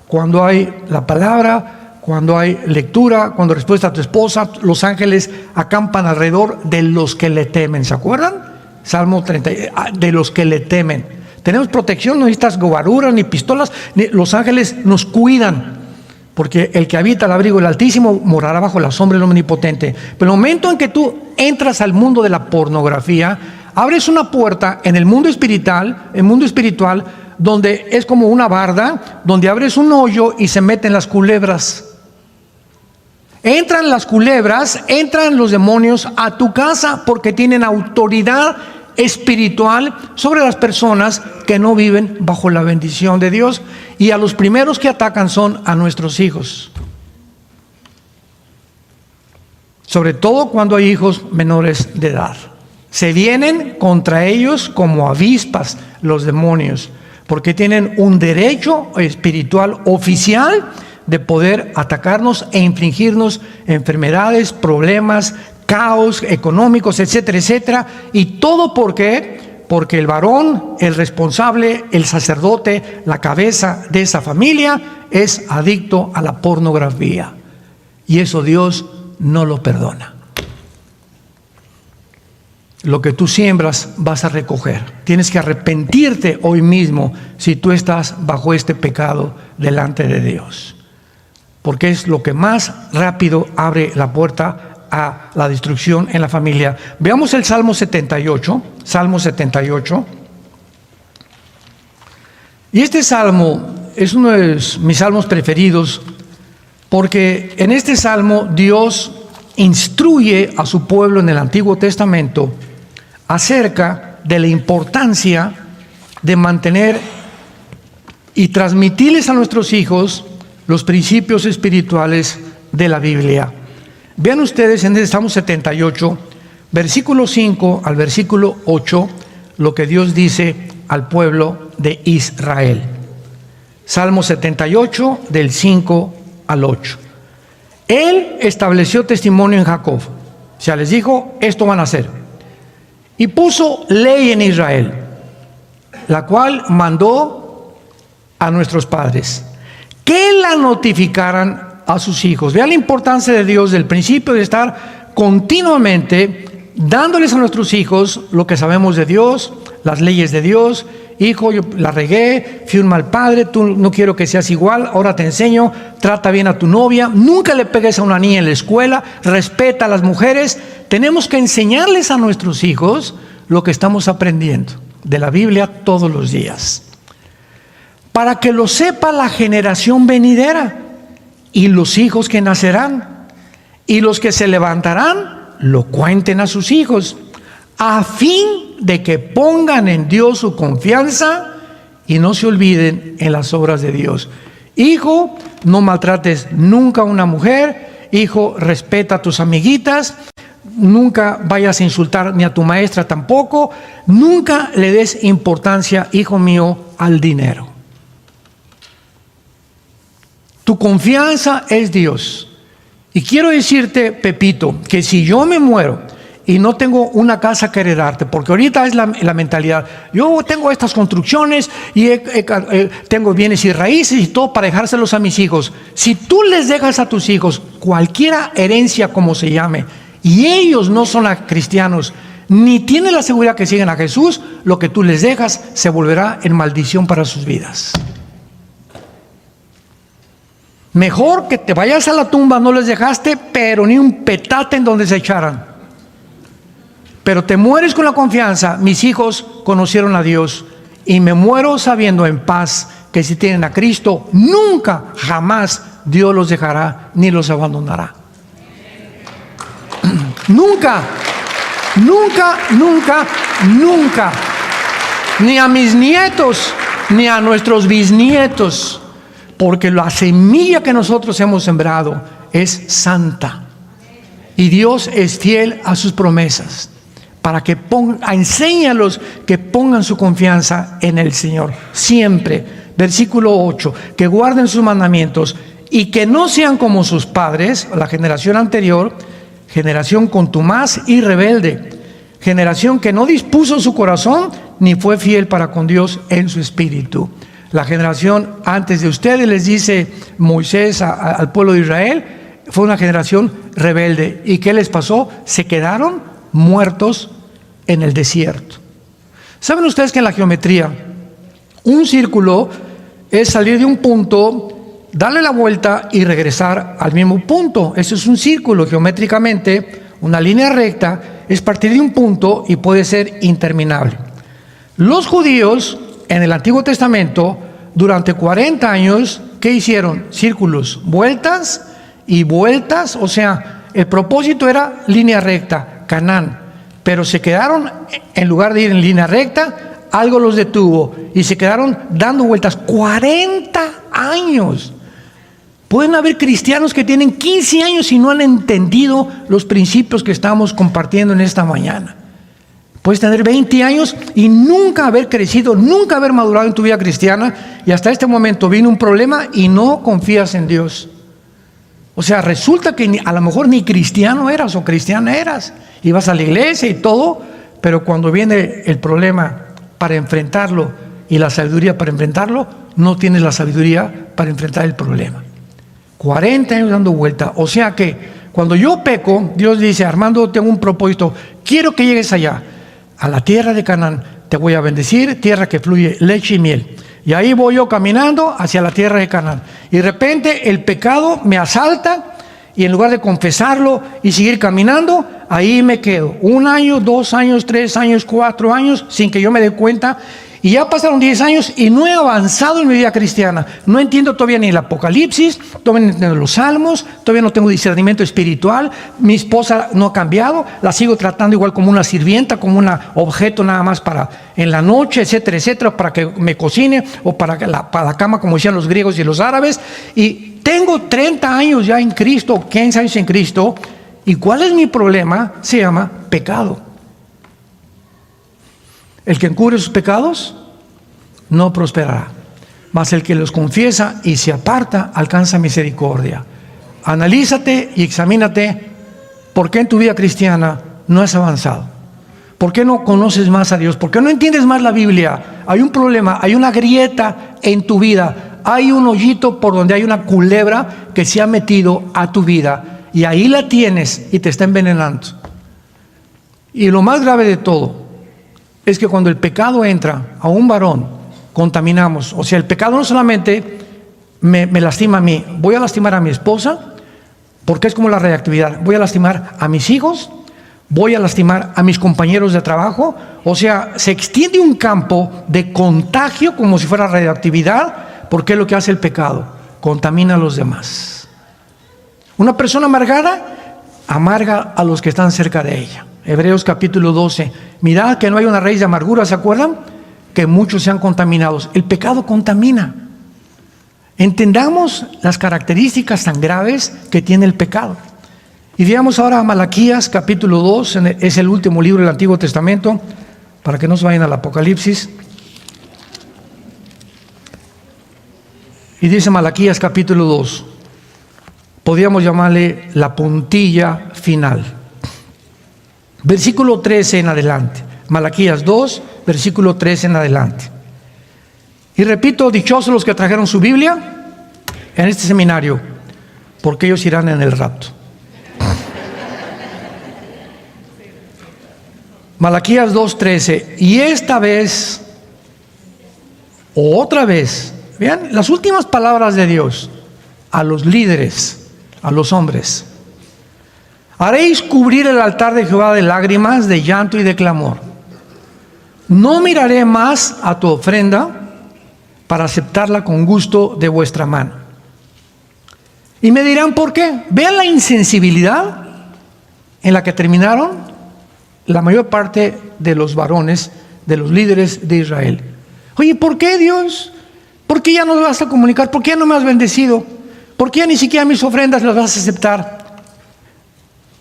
cuando hay la palabra, cuando hay lectura, cuando respuesta a tu esposa. Los ángeles acampan alrededor de los que le temen. ¿Se acuerdan? Salmo 30, de los que le temen. Tenemos protección, no necesitas guaruras ni pistolas, los ángeles nos cuidan, porque el que habita al abrigo del Altísimo morará bajo la sombra del Omnipotente. Pero el momento en que tú entras al mundo de la pornografía, abres una puerta en el mundo espiritual, donde es como una barda, donde abres un hoyo y se meten las culebras. Entran las culebras, entran los demonios a tu casa porque tienen autoridad espiritual sobre las personas que no viven bajo la bendición de Dios, y a los primeros que atacan son a nuestros hijos, sobre todo cuando hay hijos menores de edad. Se vienen contra ellos como avispas los demonios, porque tienen un derecho espiritual oficial de poder atacarnos e infligirnos enfermedades, problemas, caos económicos, etcétera, etcétera. Y todo porque el varón, el responsable, el sacerdote, la cabeza de esa familia es adicto a la pornografía, y eso Dios no lo perdona. Lo que tú siembras vas a recoger. Tienes que arrepentirte hoy mismo si tú estás bajo este pecado delante de Dios, porque es lo que más rápido abre la puerta a la destrucción en la familia. Veamos el Salmo 78. Salmo 78. Y este salmo es uno de mis salmos preferidos, porque en este salmo Dios instruye a su pueblo en el Antiguo Testamento acerca de la importancia de mantener y transmitirles a nuestros hijos los principios espirituales de la Biblia. Vean ustedes en el Salmo 78, versículo 5 al versículo 8, lo que Dios dice al pueblo de Israel. Salmo 78, del 5 al 8. Él estableció testimonio en Jacob, o sea, les dijo, esto van a hacer. Y puso ley en Israel, la cual mandó a nuestros padres, que la notificaran a sus hijos. Vean la importancia de Dios del principio de estar continuamente dándoles a nuestros hijos lo que sabemos de Dios, las leyes de Dios. Hijo, yo la regué, fui un mal padre, tú no quiero que seas igual, ahora te enseño, trata bien a tu novia, nunca le pegues a una niña en la escuela, respeta a las mujeres. Tenemos que enseñarles a nuestros hijos lo que estamos aprendiendo de la Biblia todos los días, para que lo sepa la generación venidera y los hijos que nacerán, y los que se levantarán lo cuenten a sus hijos, a fin de que pongan en Dios su confianza y no se olviden en las obras de Dios. Hijo, no maltrates nunca a una mujer. Hijo, respeta a tus amiguitas. Nunca vayas a insultar ni a tu maestra tampoco. Nunca le des importancia, hijo mío, al dinero. Tu confianza es Dios. Y quiero decirte, Pepito, que si yo me muero y no tengo una casa que heredarte, porque ahorita es la mentalidad, yo tengo estas construcciones y tengo bienes y raíces y todo para dejárselos a mis hijos. Si tú les dejas a tus hijos cualquier herencia, como se llame, y ellos no son cristianos, ni tienen la seguridad que siguen a Jesús, lo que tú les dejas se volverá en maldición para sus vidas. Mejor que te vayas a la tumba, no les dejaste, pero ni un petate en donde se echaran. Pero te mueres con la confianza, mis hijos conocieron a Dios, y me muero sabiendo en paz que si tienen a Cristo, nunca, jamás Dios los dejará ni los abandonará. Nunca, nunca, nunca, nunca. Ni a mis nietos, ni a nuestros bisnietos. Porque la semilla que nosotros hemos sembrado es santa. Y Dios es fiel a sus promesas. Para que enséñalos que pongan su confianza en el Señor. Siempre. Versículo 8. Que guarden sus mandamientos y que no sean como sus padres, la generación anterior, generación contumaz y rebelde. Generación que no dispuso su corazón ni fue fiel para con Dios en su espíritu. La generación antes de ustedes, les dice Moisés al pueblo de Israel, fue una generación rebelde. ¿Y qué les pasó? Se quedaron muertos en el desierto. ¿Saben ustedes que en la geometría un círculo es salir de un punto, darle la vuelta y regresar al mismo punto? Eso es un círculo geométricamente. Una línea recta es partir de un punto y puede ser interminable. Los judíos en el Antiguo Testamento, durante 40 años, ¿qué hicieron? Círculos, vueltas y vueltas. O sea, el propósito era línea recta, Canaán. Pero se quedaron, en lugar de ir en línea recta, algo los detuvo y se quedaron dando vueltas 40 años. Pueden haber cristianos que tienen 15 años y no han entendido los principios que estamos compartiendo en esta mañana. Puedes tener 20 años y nunca haber crecido, nunca haber madurado en tu vida cristiana, y hasta este momento vino un problema y no confías en Dios. O sea, resulta que a lo mejor ni cristiano eras o cristiana eras. Ibas a la iglesia y todo, pero cuando viene el problema para enfrentarlo y la sabiduría para enfrentarlo, no tienes la sabiduría para enfrentar el problema. 40 años dando vuelta. O sea que cuando yo peco, Dios dice: Armando, tengo un propósito, quiero que llegues allá, a la tierra de Canaán, te voy a bendecir, tierra que fluye leche y miel. Y ahí voy yo caminando hacia la tierra de Canaán. Y de repente el pecado me asalta, y en lugar de confesarlo y seguir caminando, ahí me quedo. 1 año, 2 años, 3 años, 4 años, sin que yo me dé cuenta. Y ya pasaron 10 años y no he avanzado en mi vida cristiana. No entiendo todavía ni el Apocalipsis, todavía no entiendo los Salmos, todavía no tengo discernimiento espiritual. Mi esposa no ha cambiado, la sigo tratando igual como una sirvienta, como un objeto nada más para en la noche, etcétera, etcétera, para que me cocine o para la cama, como decían los griegos y los árabes. Y tengo 30 años ya en Cristo, 15 años en Cristo. ¿Y cuál es mi problema? Se llama pecado. El que encubre sus pecados no prosperará, mas el que los confiesa y se aparta alcanza misericordia. Analízate y examínate por qué en tu vida cristiana no has avanzado. ¿Por qué no conoces más a Dios? ¿Por qué no entiendes más la Biblia? Hay un problema, hay una grieta en tu vida, hay un hoyito por donde hay una culebra que se ha metido a tu vida y ahí la tienes y te está envenenando. Y lo más grave de todo es que cuando el pecado entra a un varón, contaminamos. O sea, el pecado no solamente me lastima a mí, voy a lastimar a mi esposa, porque es como la radioactividad. Voy a lastimar a mis hijos, voy a lastimar a mis compañeros de trabajo. O sea, se extiende un campo de contagio como si fuera radioactividad, porque es lo que hace el pecado, contamina a los demás. Una persona amargada amarga a los que están cerca de ella. Hebreos capítulo 12. Mirad que no hay una raíz de amargura, ¿se acuerdan? Que muchos sean contaminados. El pecado contamina. Entendamos las características tan graves que tiene el pecado. Y veamos ahora a Malaquías capítulo 2, es el último libro del Antiguo Testamento, para que no se vayan al Apocalipsis. Y dice Malaquías capítulo 2, podríamos llamarle la puntilla final. Versículo 13 en adelante. Malaquías 2, versículo 13 en adelante. Y repito, dichosos los que trajeron su Biblia en este seminario, porque ellos irán en el rapto. Malaquías 2:13. Y esta vez, o otra vez, vean las últimas palabras de Dios a los líderes, a los hombres. Haréis cubrir el altar de Jehová de lágrimas, de llanto y de clamor. No miraré más a tu ofrenda para aceptarla con gusto de vuestra mano. Y me dirán, ¿por qué? Vean la insensibilidad en la que terminaron la mayor parte de los varones, de los líderes de Israel. Oye, ¿por qué, Dios? ¿Por qué ya no me vas a comunicar? ¿Por qué ya no me has bendecido? ¿Por qué ya ni siquiera mis ofrendas las vas a aceptar?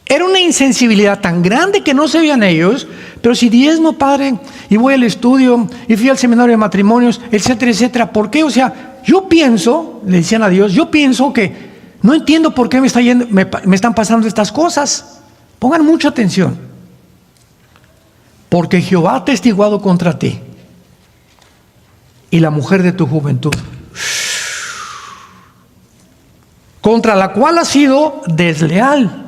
Era una insensibilidad tan grande que no se veían ellos, pero si diezmo, padre, y voy al estudio, y fui al seminario de matrimonios, etcétera, etcétera. ¿Por qué? O sea, yo pienso, le decían a Dios, yo pienso que no entiendo por qué me están pasando estas cosas. Pongan mucha atención. Porque Jehová ha testiguado contra ti y la mujer de tu juventud, contra la cual has sido desleal,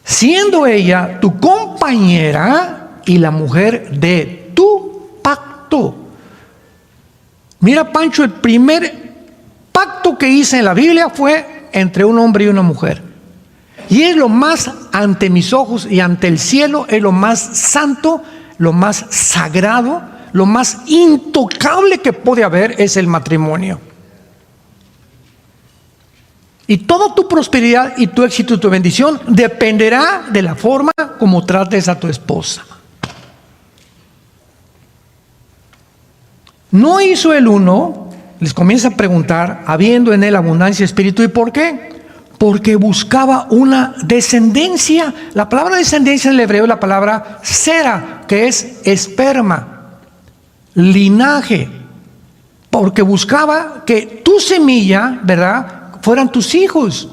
siendo ella tu compañera y la mujer de tu pacto. Mira, Pancho, el primer pacto que hice en la Biblia fue entre un hombre y una mujer. Y es lo más, ante mis ojos y ante el cielo, es lo más santo, lo más sagrado, lo más intocable que puede haber es el matrimonio. Y toda tu prosperidad y tu éxito y tu bendición dependerá de la forma como trates a tu esposa. No hizo el uno, les comienza a preguntar, habiendo en él abundancia de espíritu. ¿Y por qué? Porque buscaba una descendencia. La palabra descendencia en el hebreo es la palabra sera, que es esperma, linaje. Porque buscaba que tu semilla, ¿verdad?, fueran tus hijos.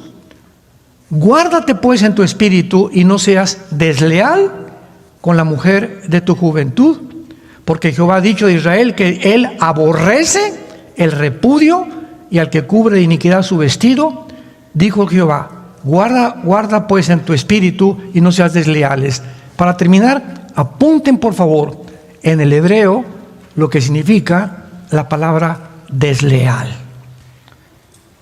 Guárdate pues en tu espíritu y no seas desleal con la mujer de tu juventud, porque Jehová ha dicho de Israel que él aborrece el repudio y al que cubre de iniquidad su vestido. Dijo Jehová, guarda pues en tu espíritu y no seas desleales. Para terminar, apunten por favor en el hebreo lo que significa la palabra desleal.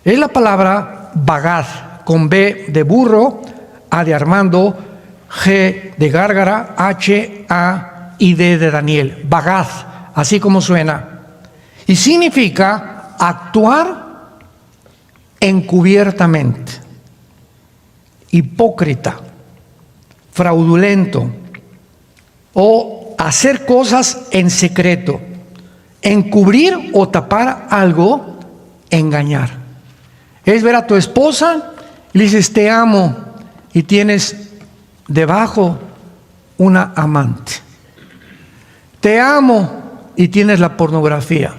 Es la palabra bagad, con B de burro, A de Armando, G de Gárgara, H, A y D de Daniel. Bagad, así como suena. Y significa actuar encubiertamente, hipócrita, fraudulento, o hacer cosas en secreto, encubrir o tapar algo, engañar. Es ver a tu esposa y le dices te amo y tienes debajo una amante. Te amo y tienes la pornografía.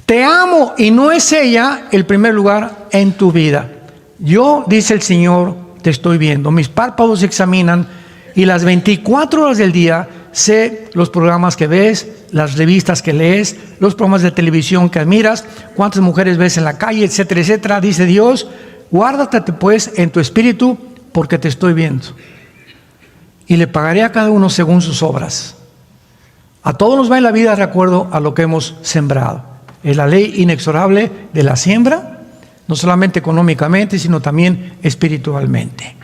Te amo y no es ella el primer lugar en tu vida. Yo, dice el Señor, te estoy viendo. Mis párpados se examinan y las 24 horas del día sé los programas que ves, las revistas que lees, los programas de televisión que admiras, cuántas mujeres ves en la calle, etcétera, etcétera. Dice Dios, guárdate pues en tu espíritu porque te estoy viendo. Y le pagaré a cada uno según sus obras. A todos nos va en la vida de acuerdo a lo que hemos sembrado. Es la ley inexorable de la siembra, no solamente económicamente, sino también espiritualmente.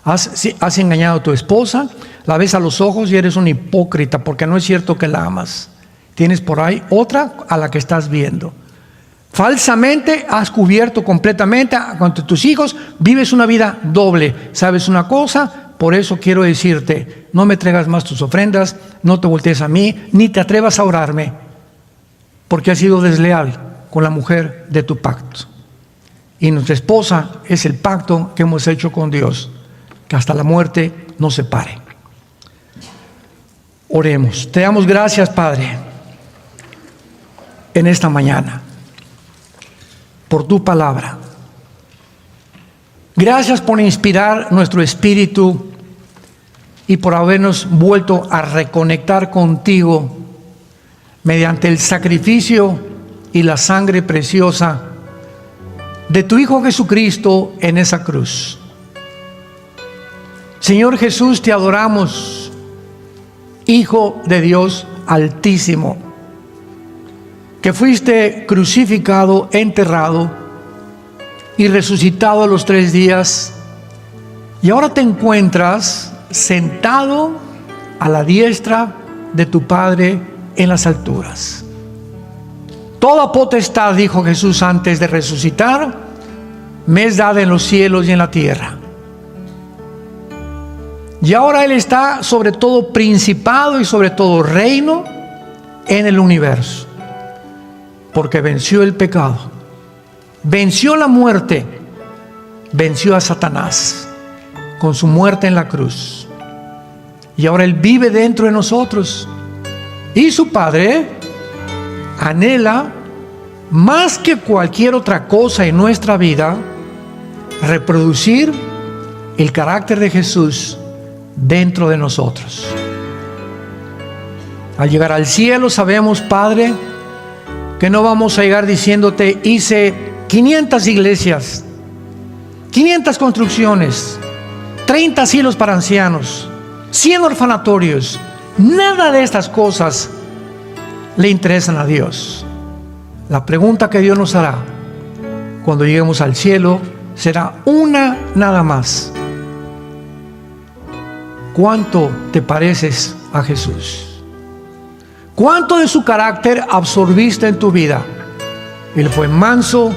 Has engañado a tu esposa, la ves a los ojos y eres un hipócrita porque no es cierto que la amas. Tienes por ahí otra a la que estás viendo. Falsamente has cubierto completamente con tus hijos, vives una vida doble. ¿Sabes una cosa? Por eso quiero decirte, no me traigas más tus ofrendas, no te voltees a mí, ni te atrevas a orarme, porque has sido desleal con la mujer de tu pacto. Y nuestra esposa es el pacto que hemos hecho con Dios, que hasta la muerte nos separe. Oremos. Te damos gracias, Padre, en esta mañana, por tu palabra. Gracias por inspirar nuestro espíritu y por habernos vuelto a reconectar contigo mediante el sacrificio y la sangre preciosa de tu Hijo Jesucristo en esa cruz. Señor Jesús, te adoramos, Hijo de Dios Altísimo, que fuiste crucificado, enterrado y resucitado a los 3 días, y ahora te encuentras sentado a la diestra de tu Padre en las alturas. Toda potestad, dijo Jesús antes de resucitar, me es dada en los cielos y en la tierra. Y ahora Él está sobre todo principado y sobre todo reino en el universo, porque venció el pecado, venció la muerte, venció a Satanás con su muerte en la cruz. Y ahora Él vive dentro de nosotros. Y su Padre anhela, más que cualquier otra cosa en nuestra vida, reproducir el carácter de Jesús dentro de nosotros. Al llegar al cielo sabemos, Padre, que no vamos a llegar diciéndote hice 500 iglesias, 500 construcciones, 30 asilos para ancianos, 100 orfanatorios. Nada de estas cosas le interesan a Dios. La pregunta que Dios nos hará cuando lleguemos al cielo será una nada más. cuánto te pareces a Jesús. ¿Cuánto de su carácter absorbiste en tu vida? Él fue manso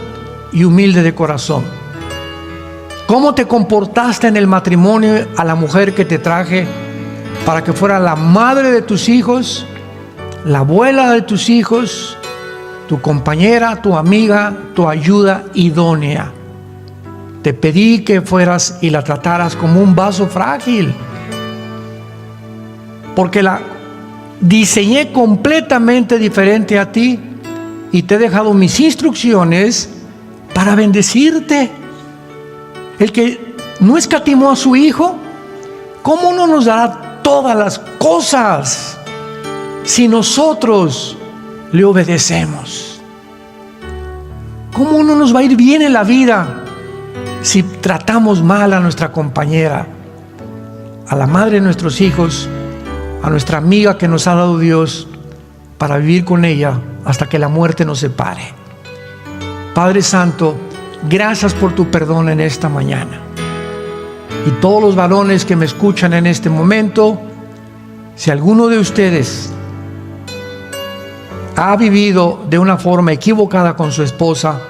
y humilde de corazón. ¿Cómo te comportaste en el matrimonio a la mujer que te traje para que fuera la madre de tus hijos, la abuela de tus hijos, tu compañera, tu amiga, tu ayuda idónea? Te pedí que fueras y la trataras como un vaso frágil, porque la diseñé completamente diferente a ti y te he dejado mis instrucciones para bendecirte. El que no escatimó a su Hijo, ¿cómo no nos dará todas las cosas si nosotros le obedecemos? ¿Cómo no nos va a ir bien en la vida si tratamos mal a nuestra compañera, a la madre de nuestros hijos, a nuestra amiga que nos ha dado Dios para vivir con ella hasta que la muerte nos separe? Padre Santo, gracias por tu perdón en esta mañana. Y todos los varones que me escuchan en este momento, si alguno de ustedes ha vivido de una forma equivocada con su esposa,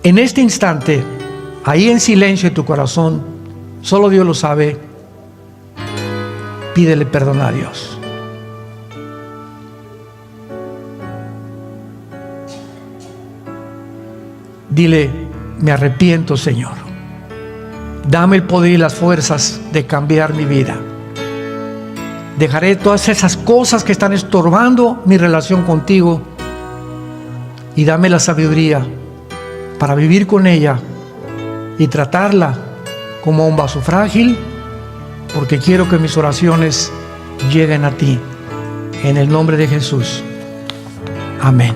en este instante, ahí en silencio en tu corazón, solo Dios lo sabe, pídele perdón a Dios. Dile: me arrepiento, Señor. Dame el poder y las fuerzas de cambiar mi vida. Dejaré todas esas cosas que están estorbando mi relación contigo y dame la sabiduría para vivir con ella y tratarla como un vaso frágil, porque quiero que mis oraciones lleguen a ti. En el nombre de Jesús. Amén.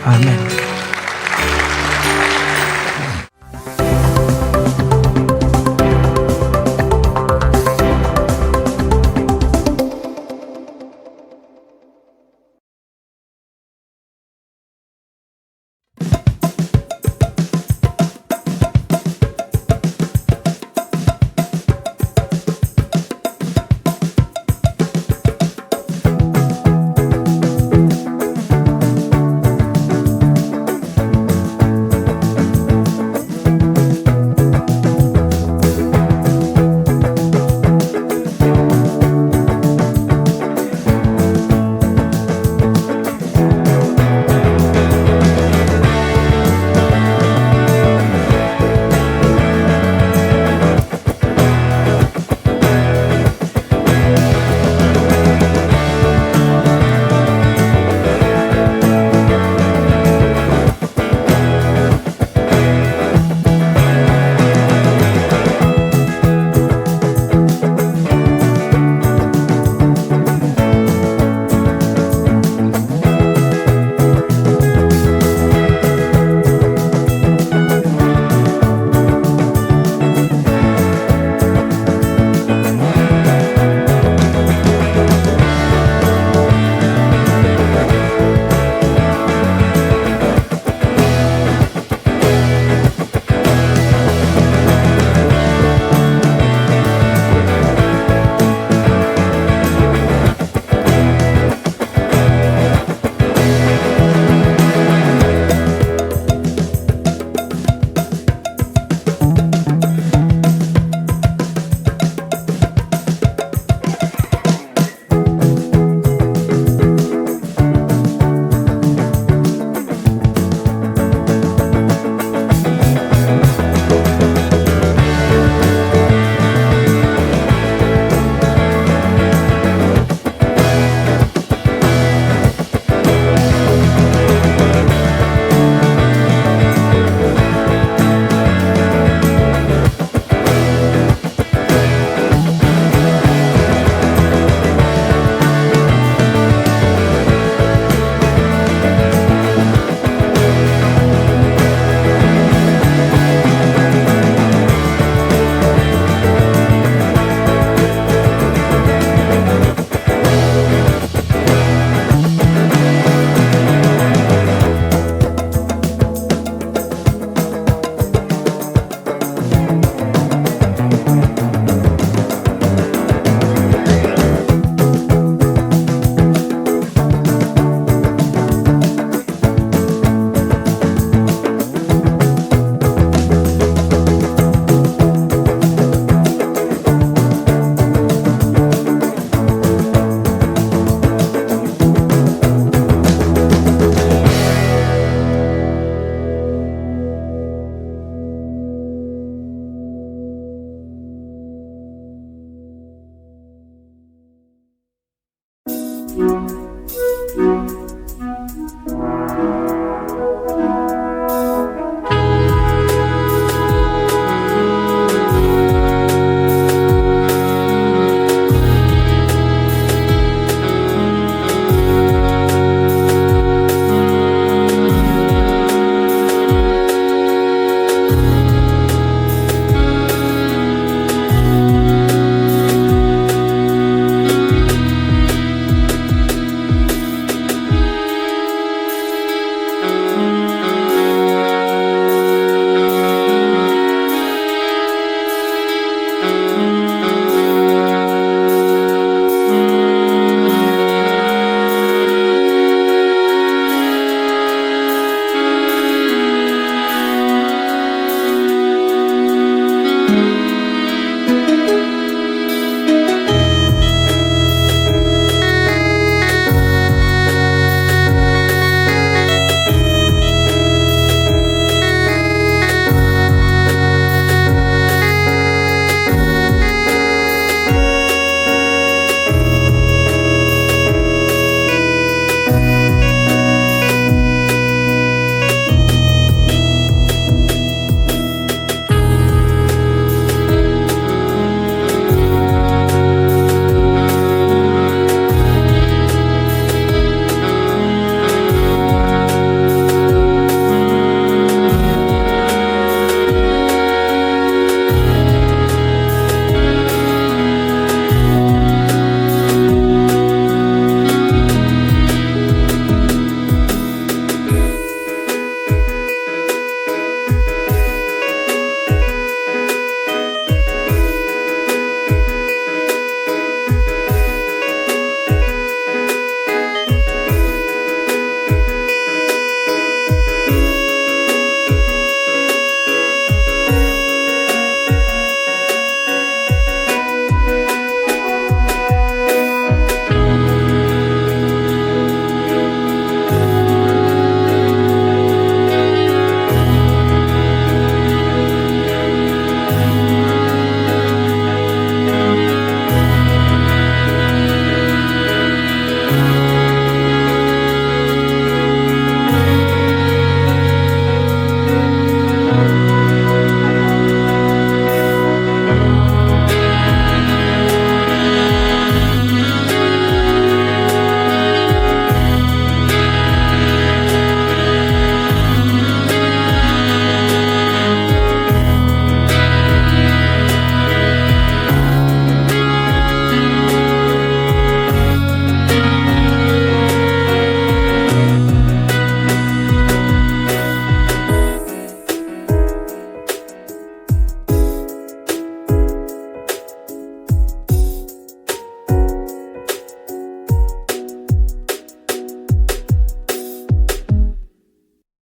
Amén.